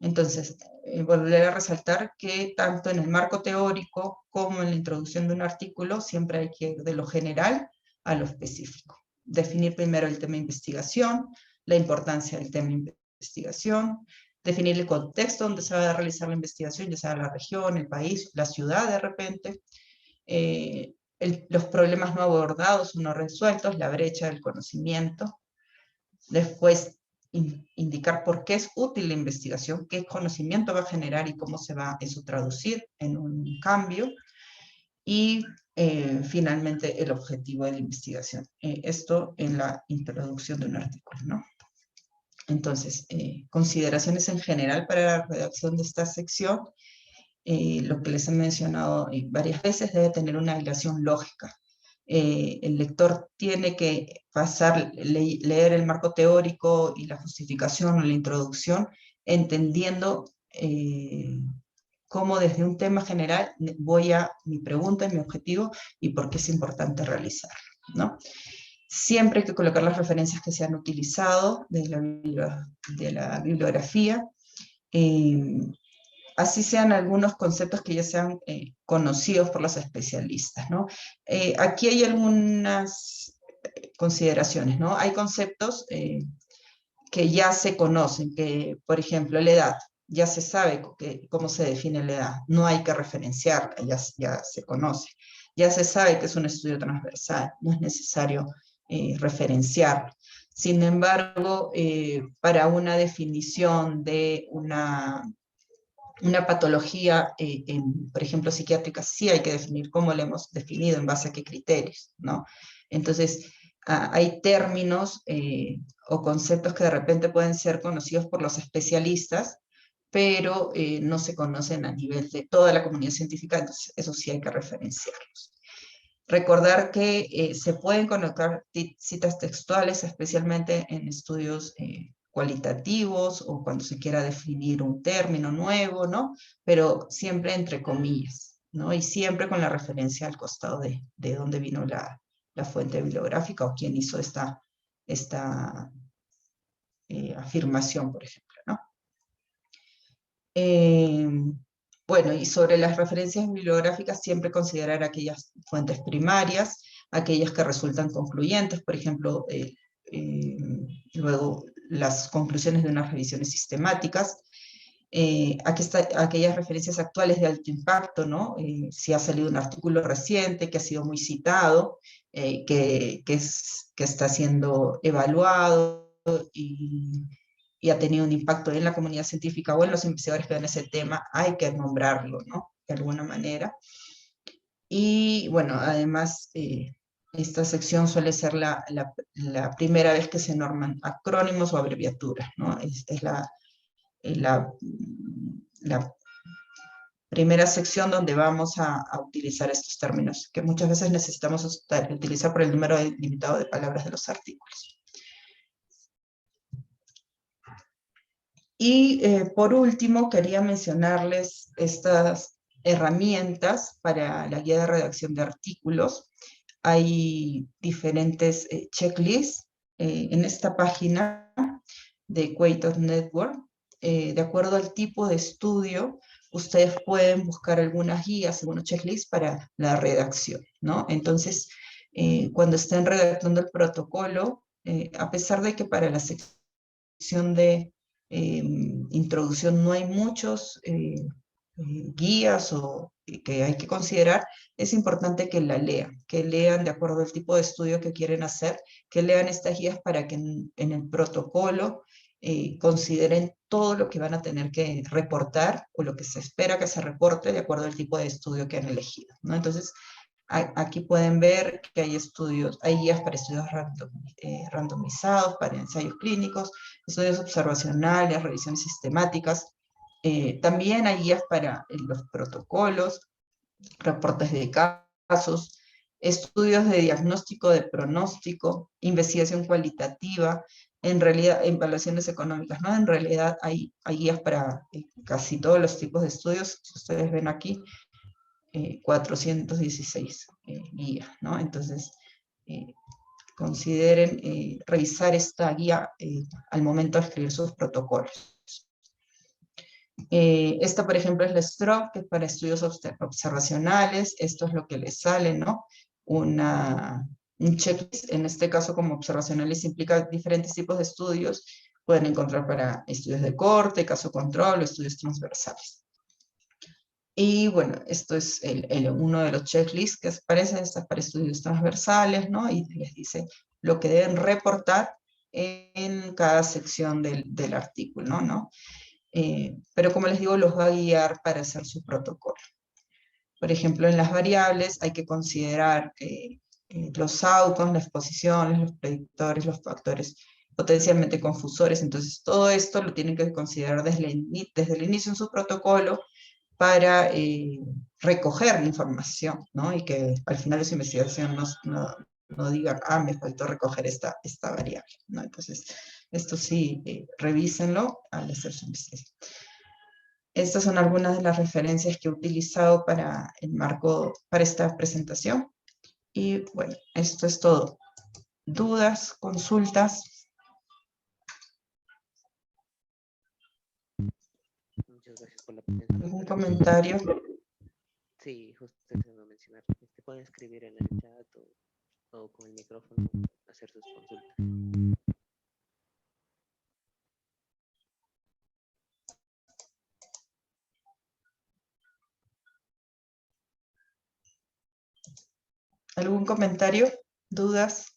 Entonces, volver a resaltar que tanto en el marco teórico como en la introducción de un artículo, siempre hay que ir de lo general a lo específico. Definir primero el tema de investigación, la importancia del tema de investigación, definir el contexto donde se va a realizar la investigación, ya sea la región, el país, la ciudad de repente, los problemas no abordados o no resueltos, la brecha del conocimiento. Después, indicar por qué es útil la investigación, qué conocimiento va a generar y cómo se va eso traducir en un cambio. Y finalmente, el objetivo de la investigación. Esto en la introducción de un artículo, ¿no? Entonces, consideraciones en general para la redacción de esta sección. Lo que les he mencionado varias veces, debe tener una relación lógica. El lector tiene que leer el marco teórico y la justificación o la introducción, entendiendo cómo desde un tema general voy a mi pregunta, mi objetivo y por qué es importante realizarlo, ¿no? Siempre hay que colocar las referencias que se han utilizado de la bibliografía, así sean algunos conceptos que ya sean conocidos por los especialistas, ¿no? Aquí hay algunas consideraciones, ¿no? Hay conceptos que ya se conocen, que, por ejemplo, la edad, ya se sabe cómo se define la edad, no hay que referenciarla, ya se conoce. Ya se sabe que es un estudio transversal, no es necesario referenciarlo. Sin embargo, para una definición de una patología, por ejemplo, psiquiátrica, sí hay que definir cómo la hemos definido, en base a qué criterios, ¿no? Entonces, hay términos o conceptos que de repente pueden ser conocidos por los especialistas, pero no se conocen a nivel de toda la comunidad científica, entonces eso sí hay que referenciarlos. Recordar que se pueden colocar citas textuales, especialmente en estudios cualitativos o cuando se quiera definir un término nuevo, ¿no? Pero siempre entre comillas, ¿no? Y siempre con la referencia al costado de dónde vino la fuente bibliográfica o quién hizo esta afirmación, por ejemplo, ¿no? Bueno, y sobre las referencias bibliográficas, siempre considerar aquellas fuentes primarias, aquellas que resultan concluyentes, por ejemplo, luego las conclusiones de unas revisiones sistemáticas, aquí aquellas referencias actuales de alto impacto, ¿no? Si ha salido un artículo reciente que ha sido muy citado, que está siendo evaluado y ha tenido un impacto en la comunidad científica o en los investigadores que ven ese tema, hay que nombrarlo, ¿no? De alguna manera. Y bueno, además, esta sección suele ser la primera vez que se norman acrónimos o abreviaturas, ¿no? Esta es la primera sección donde vamos a utilizar estos términos, que muchas veces necesitamos utilizar por el número limitado de palabras de los artículos. Y por último, quería mencionarles estas herramientas para la guía de redacción de artículos. Hay diferentes checklists en esta página de Quator Network. De acuerdo al tipo de estudio, ustedes pueden buscar algunas guías, algunos checklists para la redacción, ¿no? Entonces, cuando estén redactando el protocolo, a pesar de que para la sección de introducción no hay muchos guías o que hay que considerar, es importante que lean de acuerdo al tipo de estudio que quieren hacer, que lean estas guías para que en el protocolo consideren todo lo que van a tener que reportar o lo que se espera que se reporte de acuerdo al tipo de estudio que han elegido, ¿no? Entonces, aquí pueden ver que hay estudios, hay guías para estudios randomizados, para ensayos clínicos, estudios observacionales, revisiones sistemáticas. También hay guías para los protocolos, reportes de casos, estudios de diagnóstico, de pronóstico, investigación cualitativa, en realidad, evaluaciones económicas, ¿no? En realidad hay guías para casi todos los tipos de estudios, si ustedes ven aquí, 416 guías, ¿no? Entonces, consideren revisar esta guía al momento de escribir sus protocolos. Esta, por ejemplo, es la STROP, que es para estudios observacionales. Esto es lo que les sale, ¿no? Un checklist, en este caso como observacionales implica diferentes tipos de estudios. Pueden encontrar para estudios de corte, caso control, estudios transversales. Y bueno, esto es uno de los checklists que aparecen, estas para estudios transversales, ¿no? Y les dice lo que deben reportar en cada sección del artículo, ¿no? Pero como les digo, los va a guiar para hacer su protocolo. Por ejemplo, en las variables hay que considerar los outcomes, las exposiciones, los predictores, los factores potencialmente confusores. Entonces, todo esto lo tienen que considerar desde el inicio en su protocolo para recoger la información, ¿no? Y que al final de su investigación no digan, me faltó recoger esta variable, ¿no? Entonces, esto sí, revísenlo al hacer su investigación. Estas son algunas de las referencias que he utilizado para el marco, para esta presentación. Y bueno, esto es todo. ¿Dudas, consultas? Muchas gracias por la presentación. ¿Algún comentario? Sí, justo eso iba a mencionar. Pueden escribir en el chat o con el micrófono hacer sus consultas. ¿Algún comentario? ¿Dudas?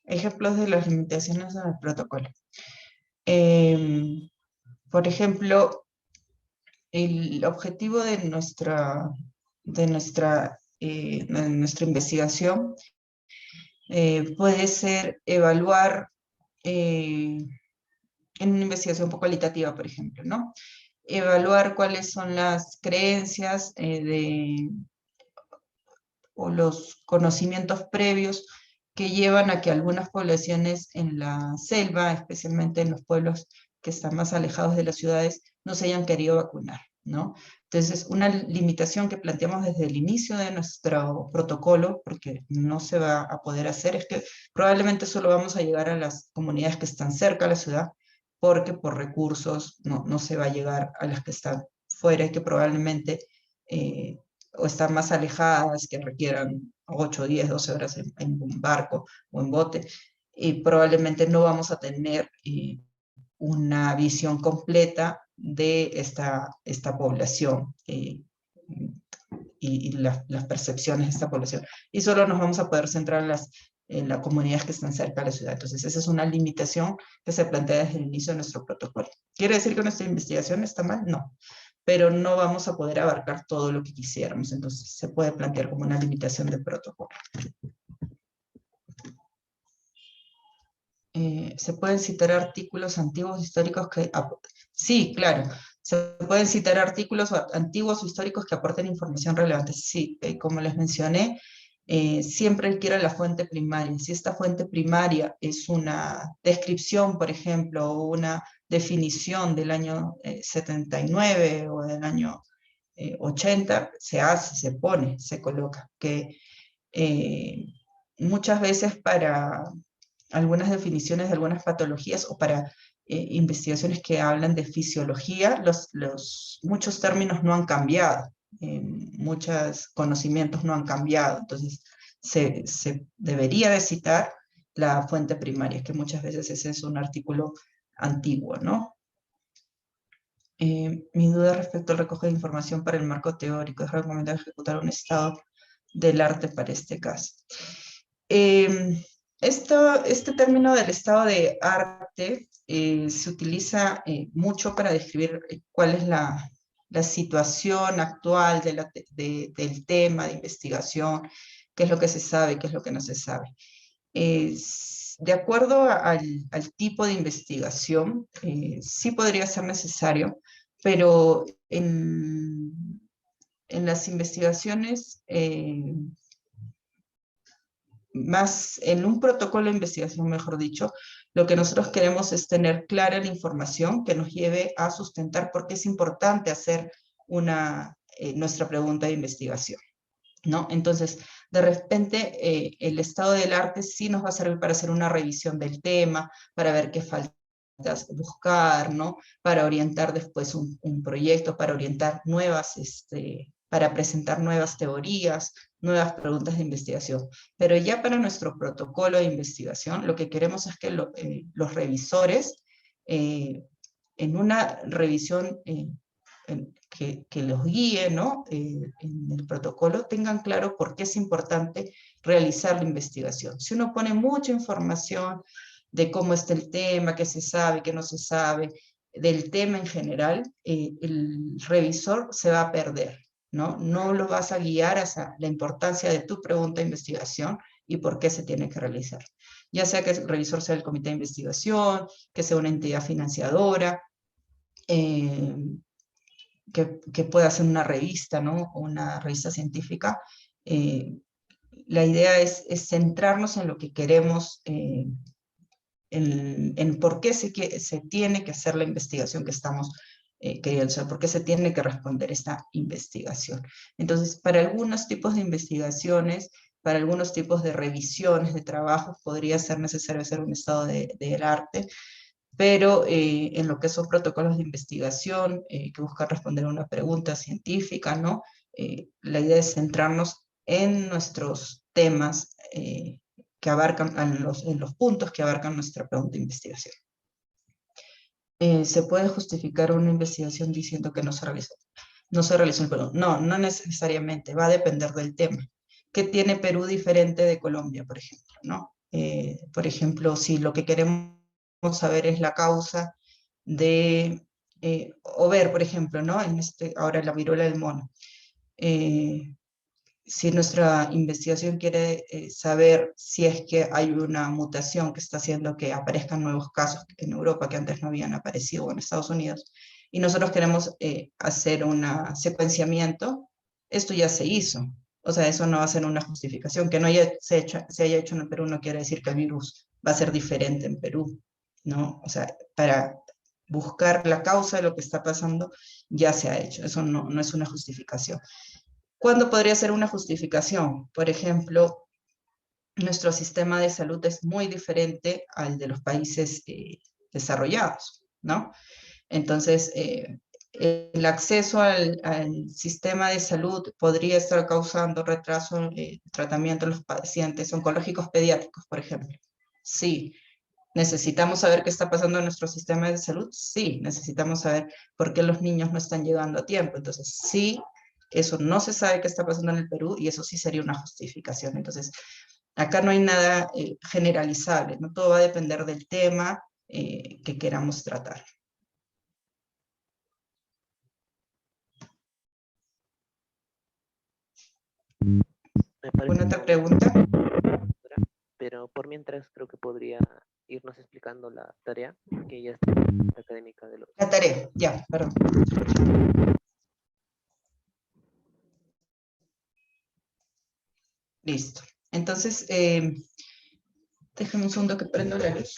Ejemplos de las limitaciones en el protocolo. Por ejemplo, el objetivo de nuestra investigación puede ser evaluar en una investigación poco cualitativa, por ejemplo, ¿no? Evaluar cuáles son las creencias o los conocimientos previos que llevan a que algunas poblaciones en la selva, especialmente en los pueblos que están más alejados de las ciudades, no se hayan querido vacunar, ¿no? Entonces, una limitación que planteamos desde el inicio de nuestro protocolo, porque no se va a poder hacer, es que probablemente solo vamos a llegar a las comunidades que están cerca de la ciudad, porque por recursos no se va a llegar a las que están fuera y que probablemente o están más alejadas, que requieran 8, 10, 12 horas en un barco o en bote, y probablemente no vamos a tener una visión completa de esta población y las percepciones de esta población. Y solo nos vamos a poder centrar en las comunidades que están cerca de la ciudad. Entonces, esa es una limitación que se plantea desde el inicio de nuestro protocolo. ¿Quiere decir que nuestra investigación está mal? No, pero no vamos a poder abarcar todo lo que quisiéramos. Entonces, se puede plantear como una limitación del protocolo. Se pueden citar artículos antiguos históricos que... Sí, claro. Se pueden citar artículos antiguos o históricos que aporten información relevante. Sí, como les mencioné, siempre requiere la fuente primaria. Si esta fuente primaria es una descripción, por ejemplo, o una definición del año 79 o del año 80, se hace, se pone, se coloca. Que muchas veces para algunas definiciones de algunas patologías o para investigaciones que hablan de fisiología, muchos términos no han cambiado, muchos conocimientos no han cambiado, entonces se debería de citar la fuente primaria, que muchas veces ese es un artículo antiguo, ¿no? Mi duda respecto al recoger de información para el marco teórico, es recomendable ejecutar un estado del arte para este caso. Este término del estado de arte se utiliza mucho para describir cuál es la situación actual del tema de investigación, qué es lo que se sabe, qué es lo que no se sabe. De acuerdo al tipo de investigación, sí podría ser necesario, pero en las investigaciones, más en un protocolo de investigación, mejor dicho, lo que nosotros queremos es tener clara la información que nos lleve a sustentar por qué es importante hacer nuestra pregunta de investigación, ¿no? Entonces, de repente, el estado del arte sí nos va a servir para hacer una revisión del tema, para ver qué faltas buscar, ¿no? Para orientar después un proyecto, para orientar para presentar nuevas teorías, nuevas preguntas de investigación. Pero ya para nuestro protocolo de investigación, lo que queremos es que los revisores, en una revisión que los guíe, ¿no? En el protocolo, tengan claro por qué es importante realizar la investigación. Si uno pone mucha información de cómo está el tema, qué se sabe, qué no se sabe, del tema en general, el revisor se va a perder, ¿no? No lo vas a guiar hacia la importancia de tu pregunta de investigación y por qué se tiene que realizar. Ya sea que el revisor sea el comité de investigación, que sea una entidad financiadora, que pueda ser una revista, ¿no? O una revista científica. La idea es centrarnos en lo que queremos, en por qué se tiene que hacer la investigación que estamos queriendo hacer, por qué se tiene que responder esta investigación. Entonces, para algunos tipos de investigaciones, para algunos tipos de revisiones de trabajos, podría ser necesario hacer un estado del arte, pero en lo que son protocolos de investigación, que buscan responder a una pregunta científica, ¿no? La idea es centrarnos en nuestros temas que abarcan, en los puntos que abarcan nuestra pregunta de investigación. ¿Se puede justificar una investigación diciendo que no se realizó? No se realizó en Perú. No, no necesariamente, va a depender del tema. ¿Qué tiene Perú diferente de Colombia, por ejemplo, ¿no? Por ejemplo, si lo que queremos saber es la causa o ver, por ejemplo, ¿no? Ahora la viruela del mono. Si nuestra investigación quiere saber si es que hay una mutación que está haciendo que aparezcan nuevos casos en Europa que antes no habían aparecido, o en Estados Unidos, y nosotros queremos hacer un secuenciamiento, esto ya se hizo. O sea, eso no va a ser una justificación. Que no se haya hecho en el Perú no quiere decir que el virus va a ser diferente en Perú, ¿no? O sea, para buscar la causa de lo que está pasando, ya se ha hecho. Eso no es una justificación. ¿Cuándo podría ser una justificación? Por ejemplo, nuestro sistema de salud es muy diferente al de los países desarrollados, ¿no? Entonces, el acceso al sistema de salud podría estar causando retraso en el tratamiento de los pacientes oncológicos pediátricos, por ejemplo. Sí. ¿Necesitamos saber qué está pasando en nuestro sistema de salud? Sí, necesitamos saber por qué los niños no están llegando a tiempo. Entonces, sí, eso no se sabe qué está pasando en el Perú y eso sí sería una justificación. Entonces, acá no hay nada generalizable, ¿no? Todo va a depender del tema que queramos tratar. ¿Alguna otra pregunta? Pero por mientras creo que podría irnos explicando la tarea que ya está académica de los... La tarea, ya, perdón. Listo. Entonces, déjenme un segundo que prendo la luz.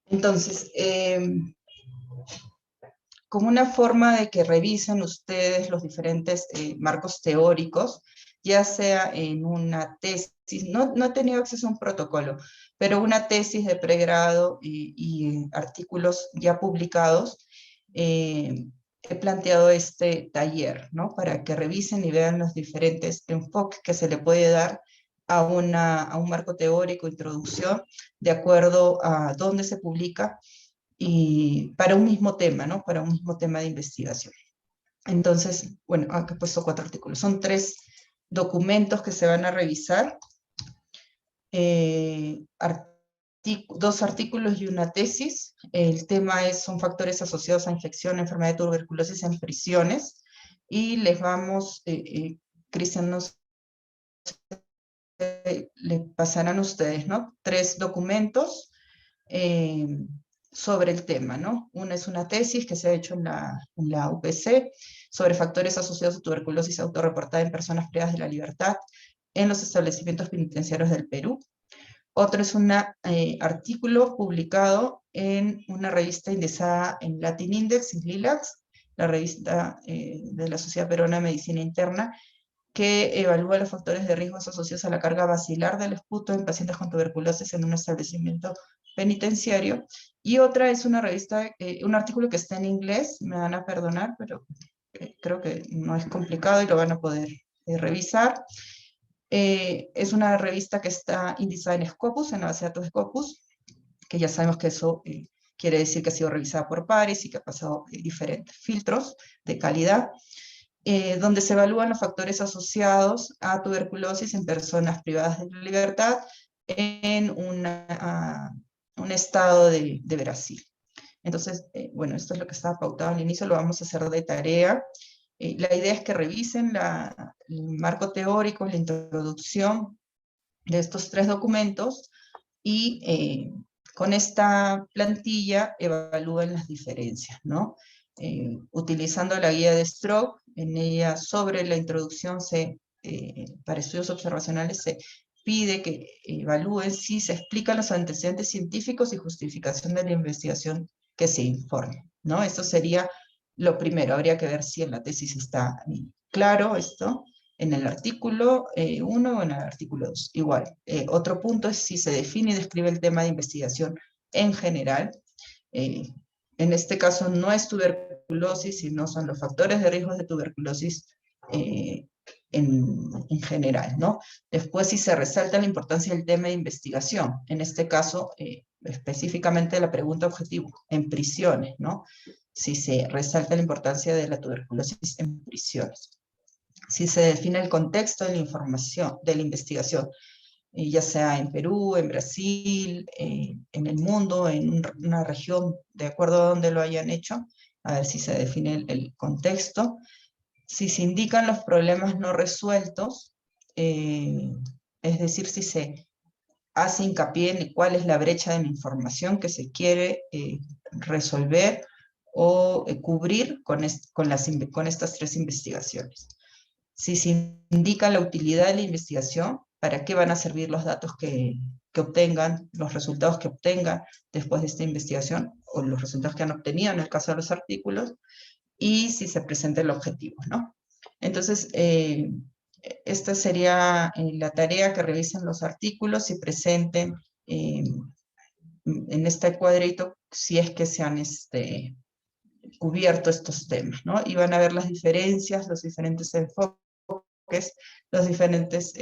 Entonces, como una forma de que revisen ustedes los diferentes marcos teóricos, ya sea en una tesis, no he tenido acceso a un protocolo, pero una tesis de pregrado y artículos ya publicados, he planteado este taller, ¿no? Para que revisen y vean los diferentes enfoques que se le puede dar a un marco teórico, introducción, de acuerdo a dónde se publica y para un mismo tema, ¿no? Para un mismo tema de investigación. Entonces, bueno, acá he puesto 4 artículos. Son 3 documentos que se van a revisar, 2 artículos y una tesis. El tema son factores asociados a infección, enfermedad de tuberculosis en prisiones. Y les vamos, Cristian, le pasarán ustedes, ¿no? 3 documentos eh, sobre el tema, ¿no? Una es una tesis que se ha hecho en la UPC sobre factores asociados a tuberculosis autorreportada en personas privadas de la libertad en los establecimientos penitenciarios del Perú. Otro es un artículo publicado en una revista indexada en Latin Index, en LILACS, la revista de la Sociedad Peruana de Medicina Interna, que evalúa los factores de riesgo asociados a la carga bacilar del esputo en pacientes con tuberculosis en un establecimiento penitenciario. Y otra es una revista, un artículo que está en inglés, me van a perdonar, pero creo que no es complicado y lo van a poder revisar. Es una revista que está indexada en Scopus, en la base de datos de Scopus, que ya sabemos que eso quiere decir que ha sido revisada por pares y que ha pasado diferentes filtros de calidad. Donde se evalúan los factores asociados a tuberculosis en personas privadas de la libertad en un estado de Brasil. Entonces, bueno, esto es lo que estaba pautado al inicio, lo vamos a hacer de tarea. La idea es que revisen el marco teórico, la introducción de estos 3 documentos y con esta plantilla evalúen las diferencias, ¿no? Utilizando la guía de Stroke, en ella sobre la introducción para estudios observacionales se pide que evalúen si se explican los antecedentes científicos y justificación de la investigación que se informe, ¿no? Esto sería lo primero, habría que ver si en la tesis está claro esto, en el artículo 1 o en el artículo 2. Igual, otro punto es si se define y describe el tema de investigación en general. Eh, en este caso no es tuberculosis, sino son los factores de riesgo de tuberculosis en general, ¿no? Después, si se resalta la importancia del tema de investigación, en este caso, específicamente la pregunta objetivo, en prisiones, ¿no? Si se resalta la importancia de la tuberculosis en prisiones. Si se define el contexto de la información, de la investigación, ya sea en Perú, en Brasil, en el mundo, en una región, de acuerdo a donde lo hayan hecho, a ver si se define el contexto. Si se indican los problemas no resueltos, es decir, si se hace hincapié en cuál es la brecha de la información que se quiere resolver o cubrir con estas 3 investigaciones. Si se indica la utilidad de la investigación, para qué van a servir los datos que obtengan, los resultados que obtengan después de esta investigación, o los resultados que han obtenido en el caso de los artículos, y si se presenta el objetivo, ¿no? Entonces, esta sería la tarea, que revisen los artículos y presenten en este cuadrito si es que se han cubierto estos temas, ¿no? Y van a ver las diferencias, los diferentes enfoques, los diferentes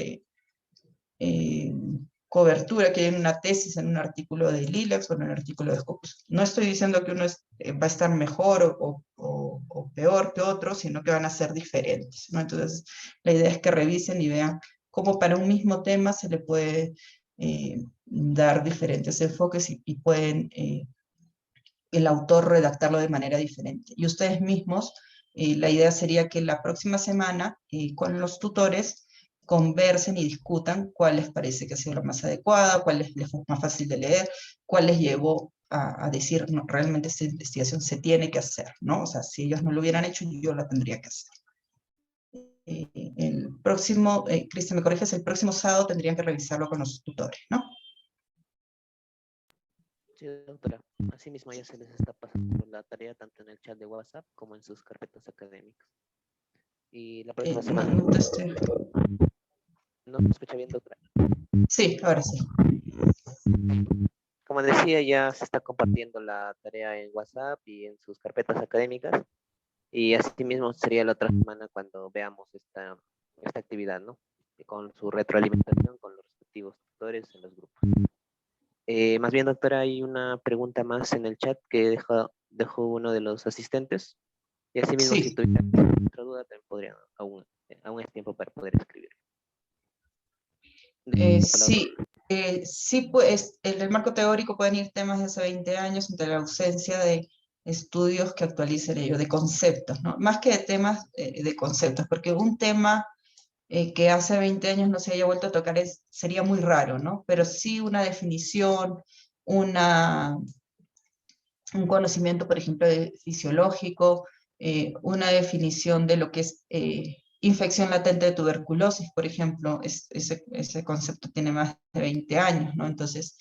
cobertura que hay en una tesis, en un artículo de LILACS o en un artículo de Scopus. No estoy diciendo que uno va a estar mejor o peor que otro, sino que van a ser diferentes, ¿no? Entonces, la idea es que revisen y vean cómo para un mismo tema se le puede dar diferentes enfoques y pueden el autor redactarlo de manera diferente. Y ustedes mismos, la idea sería que la próxima semana, con los tutores, conversen y discutan cuál les parece que ha sido la más adecuada, cuál les fue más fácil de leer, cuál les llevó a decir, no, realmente esta investigación se tiene que hacer, ¿no? O sea, si ellos no lo hubieran hecho, yo la tendría que hacer. El próximo, Cristian, me corriges, el próximo sábado tendrían que revisarlo con los tutores, ¿no? Sí, doctora. Asimismo ya se les está pasando la tarea tanto en el chat de WhatsApp como en sus carpetas académicas. Y la próxima No, semana, no te estoy... ¿no se escucha bien, doctora? Sí, ahora sí. Como decía, ya se está compartiendo la tarea en WhatsApp y en sus carpetas académicas. Y así mismo sería la otra semana cuando veamos esta actividad, ¿no? Y con su retroalimentación con los respectivos tutores en los grupos. Más bien, doctora, hay una pregunta más en el chat que dejó uno de los asistentes. Y así mismo, si Sí, tuviera otra duda, también podrían, aún es tiempo para poder escribir. La palabra. sí, sí, pues en el marco teórico pueden ir temas de hace 20 años ante la ausencia de estudios que actualicen ello, de conceptos, ¿no? Más que de temas, de conceptos, porque un tema que hace 20 años no se haya vuelto a tocar sería muy raro, ¿no? Pero sí una definición, una, un conocimiento, por ejemplo, fisiológico, una definición de lo que es infección latente de tuberculosis, por ejemplo, ese concepto tiene más de 20 años, ¿no? Entonces,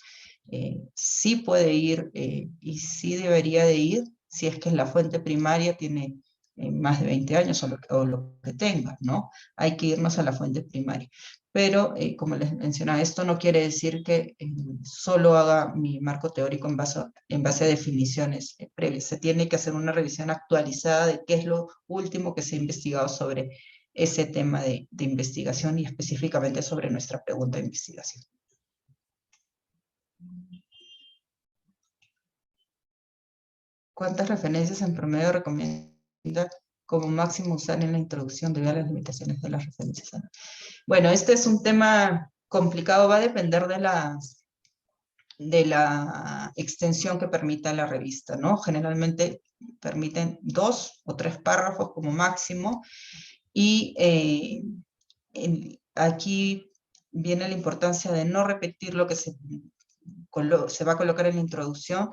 sí puede ir y sí debería de ir si es que la fuente primaria tiene más de 20 años o lo que tenga, ¿no? Hay que irnos a la fuente primaria. Pero, como les mencionaba, esto no quiere decir que solo haga mi marco teórico en base a definiciones previas. Se tiene que hacer una revisión actualizada de qué es lo último que se ha investigado sobre ese tema de investigación y específicamente sobre nuestra pregunta de investigación. ¿Cuántas referencias en promedio recomienda como máximo usar en la introducción debido a las limitaciones de las referencias? Bueno, este es un tema complicado, va a depender de la extensión que permita la revista, ¿no? Generalmente permiten 2 o 3 párrafos como máximo, y aquí viene la importancia de no repetir lo que se va a colocar en la introducción,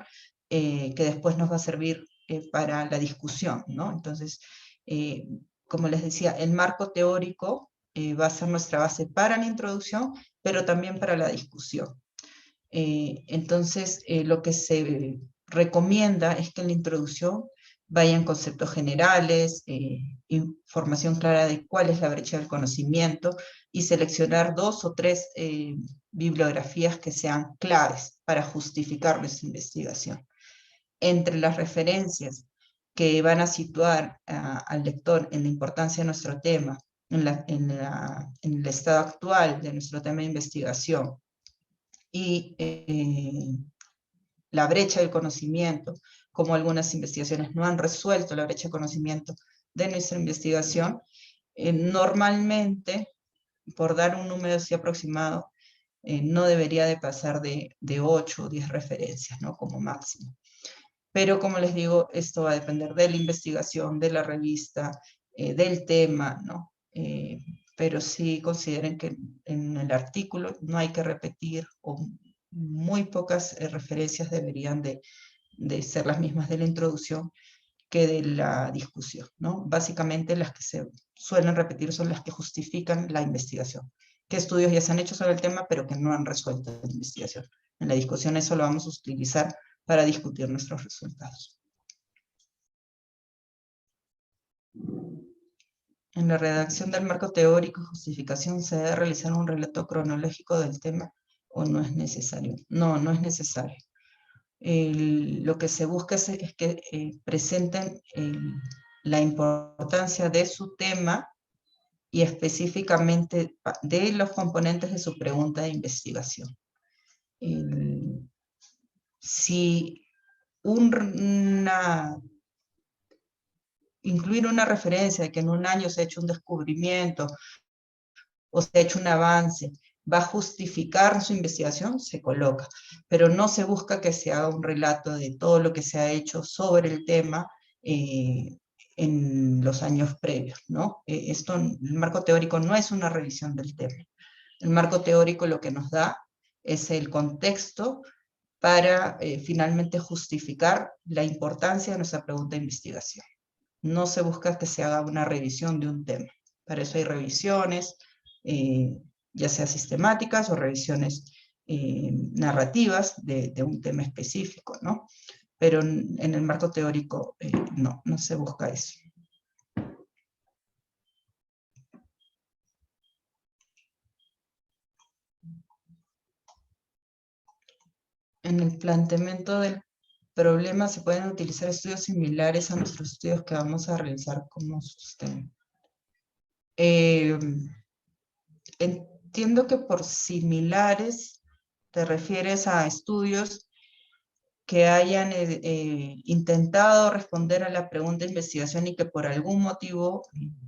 que después nos va a servir para la discusión, ¿no? Entonces, eh, como les decía, el marco teórico va a ser nuestra base para la introducción, pero también para la discusión. Entonces, lo que se recomienda es que en la introducción vayan conceptos generales, información clara de cuál es la brecha del conocimiento y seleccionar 2 o 3 bibliografías que sean claves para justificar nuestra investigación. Entre las referencias que van a situar al lector en la importancia de nuestro tema, en el estado actual de nuestro tema de investigación, y la brecha del conocimiento, como algunas investigaciones no han resuelto la brecha de conocimiento de nuestra investigación, normalmente, por dar un número así aproximado, no debería de pasar de 8 o 10 referencias, ¿no? Como máximo. Pero como les digo, esto va a depender de la investigación, de la revista, del tema, ¿no? Pero sí consideren que en el artículo no hay que repetir, o muy pocas referencias deberían de ser las mismas de la introducción que de la discusión, ¿no? Básicamente las que se suelen repetir son las que justifican la investigación, que estudios ya se han hecho sobre el tema, pero que no han resuelto la investigación. En la discusión eso lo vamos a utilizar para discutir nuestros resultados. En la redacción del marco teórico y justificación se debe realizar un relato cronológico del tema, o no es necesario. No, no es necesario. Lo que se busca es que presenten la importancia de su tema y específicamente de los componentes de su pregunta de investigación. Si incluir una referencia de que en un año se ha hecho un descubrimiento o se ha hecho un avance, va a justificar su investigación, se coloca, pero no se busca que se haga un relato de todo lo que se ha hecho sobre el tema en los años previos, ¿no? El marco teórico no es una revisión del tema. El marco teórico lo que nos da es el contexto para finalmente justificar la importancia de nuestra pregunta de investigación. No se busca que se haga una revisión de un tema. Para eso hay revisiones, ya sea sistemáticas o revisiones narrativas de un tema específico, ¿no? Pero en el marco teórico no se busca eso. En el planteamiento del problema se pueden utilizar estudios similares a nuestros estudios que vamos a realizar como sustento. Entiendo que por similares te refieres a estudios que hayan intentado responder a la pregunta de investigación y que por algún motivo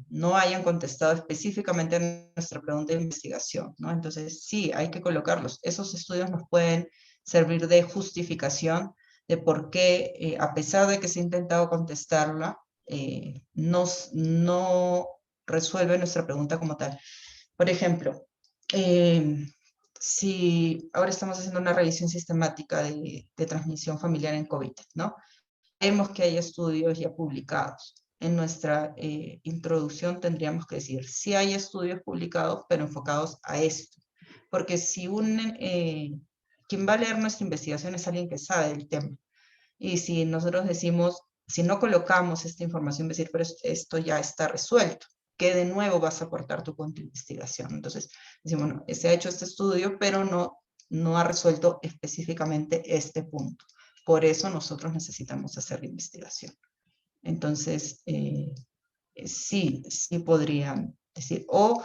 no hayan contestado específicamente a nuestra pregunta de investigación, ¿no? Entonces, sí, hay que colocarlos. Esos estudios nos pueden servir de justificación de por qué, a pesar de que se ha intentado contestarla, no resuelve nuestra pregunta como tal. Por ejemplo, eh, si ahora estamos haciendo una revisión sistemática de transmisión familiar en COVID, ¿no? Vemos que hay estudios ya publicados. En nuestra introducción tendríamos que decir, sí hay estudios publicados, pero enfocados a esto. Porque si quien va a leer nuestra investigación es alguien que sabe del tema. Y si nosotros decimos, si no colocamos esta información, decir, pero esto ya está resuelto, ¿qué de nuevo vas a aportar tú con tu investigación? Entonces, decimos, bueno, se ha hecho este estudio, pero no ha resuelto específicamente este punto. Por eso nosotros necesitamos hacer la investigación. Entonces, sí podrían decir, o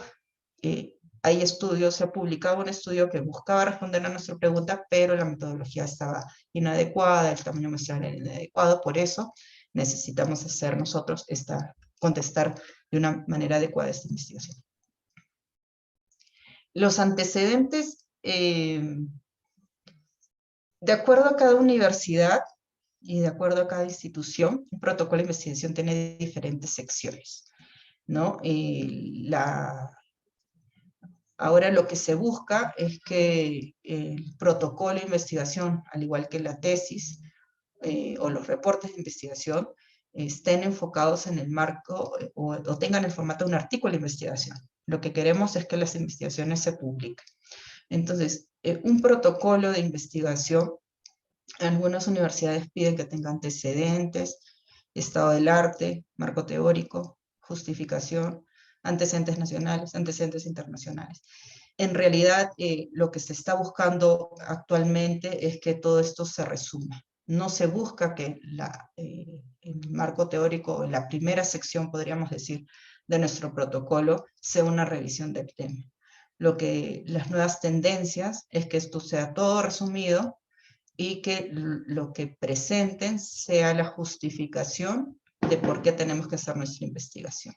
hay estudios, se ha publicado un estudio que buscaba responder a nuestra pregunta, pero la metodología estaba inadecuada, el tamaño muestral era inadecuado, por eso necesitamos hacer nosotros contestar de una manera adecuada esta investigación. Los antecedentes, de acuerdo a cada universidad y de acuerdo a cada institución, un protocolo de investigación tiene diferentes secciones, ¿no? Ahora lo que se busca es que el protocolo de investigación, al igual que la tesis o los reportes de investigación, estén enfocados en el marco o tengan el formato de un artículo de investigación. Lo que queremos es que las investigaciones se publiquen. Entonces, un protocolo de investigación, algunas universidades piden que tenga antecedentes, estado del arte, marco teórico, justificación, antecedentes nacionales, antecedentes internacionales. En realidad, lo que se está buscando actualmente es que todo esto se resuma. No se busca que el marco teórico, la primera sección, podríamos decir, de nuestro protocolo, sea una revisión del tema. Las nuevas tendencias es que esto sea todo resumido y que lo que presenten sea la justificación de por qué tenemos que hacer nuestra investigación.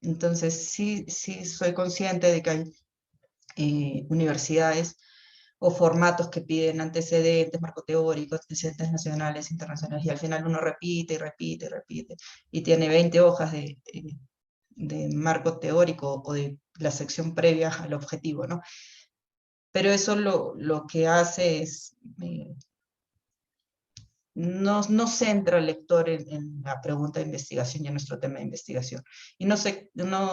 Entonces, sí soy consciente de que hay universidades o formatos que piden antecedentes, marco teórico, antecedentes nacionales, internacionales, y al final uno repite y repite y repite, y tiene 20 hojas de marco teórico o de la sección previa al objetivo, ¿no? Pero eso lo que hace es no centra al lector en la pregunta de investigación y en nuestro tema de investigación. Y no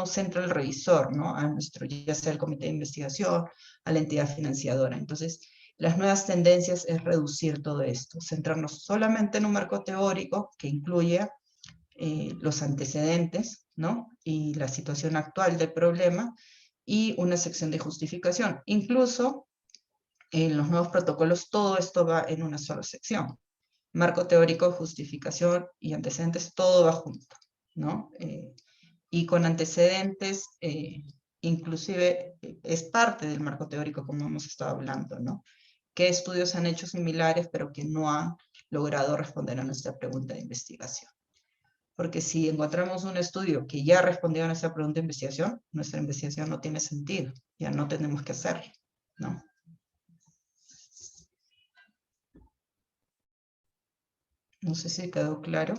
centra al revisor, ¿no? A nuestro, ya sea el comité de investigación, a la entidad financiadora. Entonces, las nuevas tendencias es reducir todo esto, centrarnos solamente en un marco teórico que incluya los antecedentes, ¿no? Y la situación actual del problema y una sección de justificación. Incluso en los nuevos protocolos todo esto va en una sola sección. Marco teórico, justificación y antecedentes, todo va junto, ¿no? Y con antecedentes, inclusive es parte del marco teórico, como hemos estado hablando, ¿no? ¿Qué estudios han hecho similares, pero que no han logrado responder a nuestra pregunta de investigación? Porque si encontramos un estudio que ya respondió a nuestra pregunta de investigación, nuestra investigación no tiene sentido, ya no tenemos que hacerlo, ¿no? No sé si quedó claro.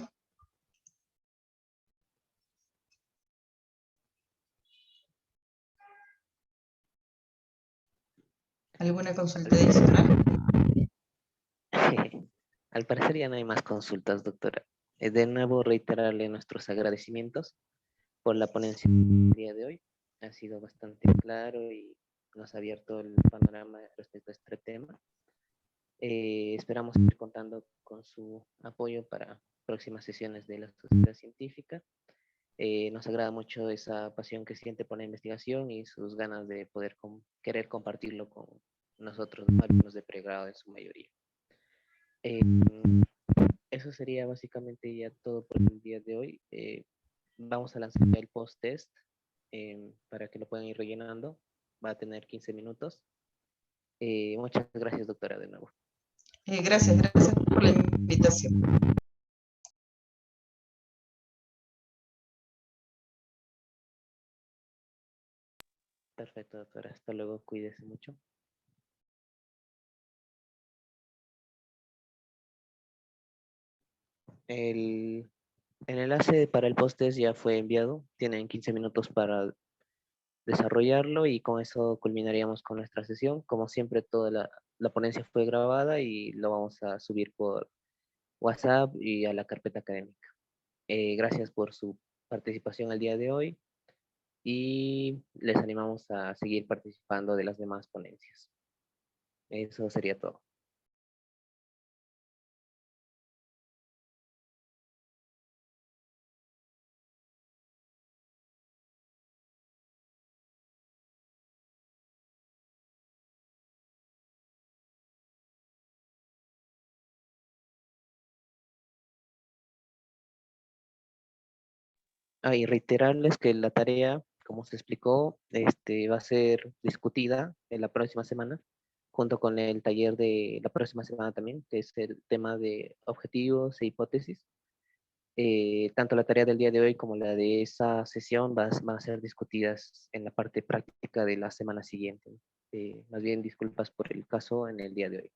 ¿Alguna consulta adicional? Al parecer ya no hay más consultas, doctora. De nuevo reiterarle nuestros agradecimientos por la ponencia del día de hoy. Ha sido bastante claro y nos ha abierto el panorama respecto a este tema. Esperamos seguir contando con su apoyo para próximas sesiones de la sociedad científica. Nos agrada mucho esa pasión que siente por la investigación y sus ganas de poder querer compartirlo con nosotros, alumnos de pregrado en su mayoría. Eh, Eso sería básicamente ya todo por el día de hoy. Vamos a lanzar ya el post-test para que lo puedan ir rellenando. Va a tener 15 minutos. Muchas gracias, doctora, de nuevo. Gracias por la invitación. Perfecto, doctora. Hasta luego. Cuídese mucho. El enlace para el post-test ya fue enviado. Tienen 15 minutos para desarrollarlo y con eso culminaríamos con nuestra sesión. Como siempre, toda la ponencia fue grabada y lo vamos a subir por WhatsApp y a la carpeta académica. Gracias por su participación el día de hoy y les animamos a seguir participando de las demás ponencias. Eso sería todo. Y reiterarles que la tarea, como se explicó, va a ser discutida en la próxima semana, junto con el taller de la próxima semana también, que es el tema de objetivos e hipótesis. Tanto la tarea del día de hoy como la de esa sesión van a ser discutidas en la parte práctica de la semana siguiente. Más bien, disculpas por el caso en el día de hoy.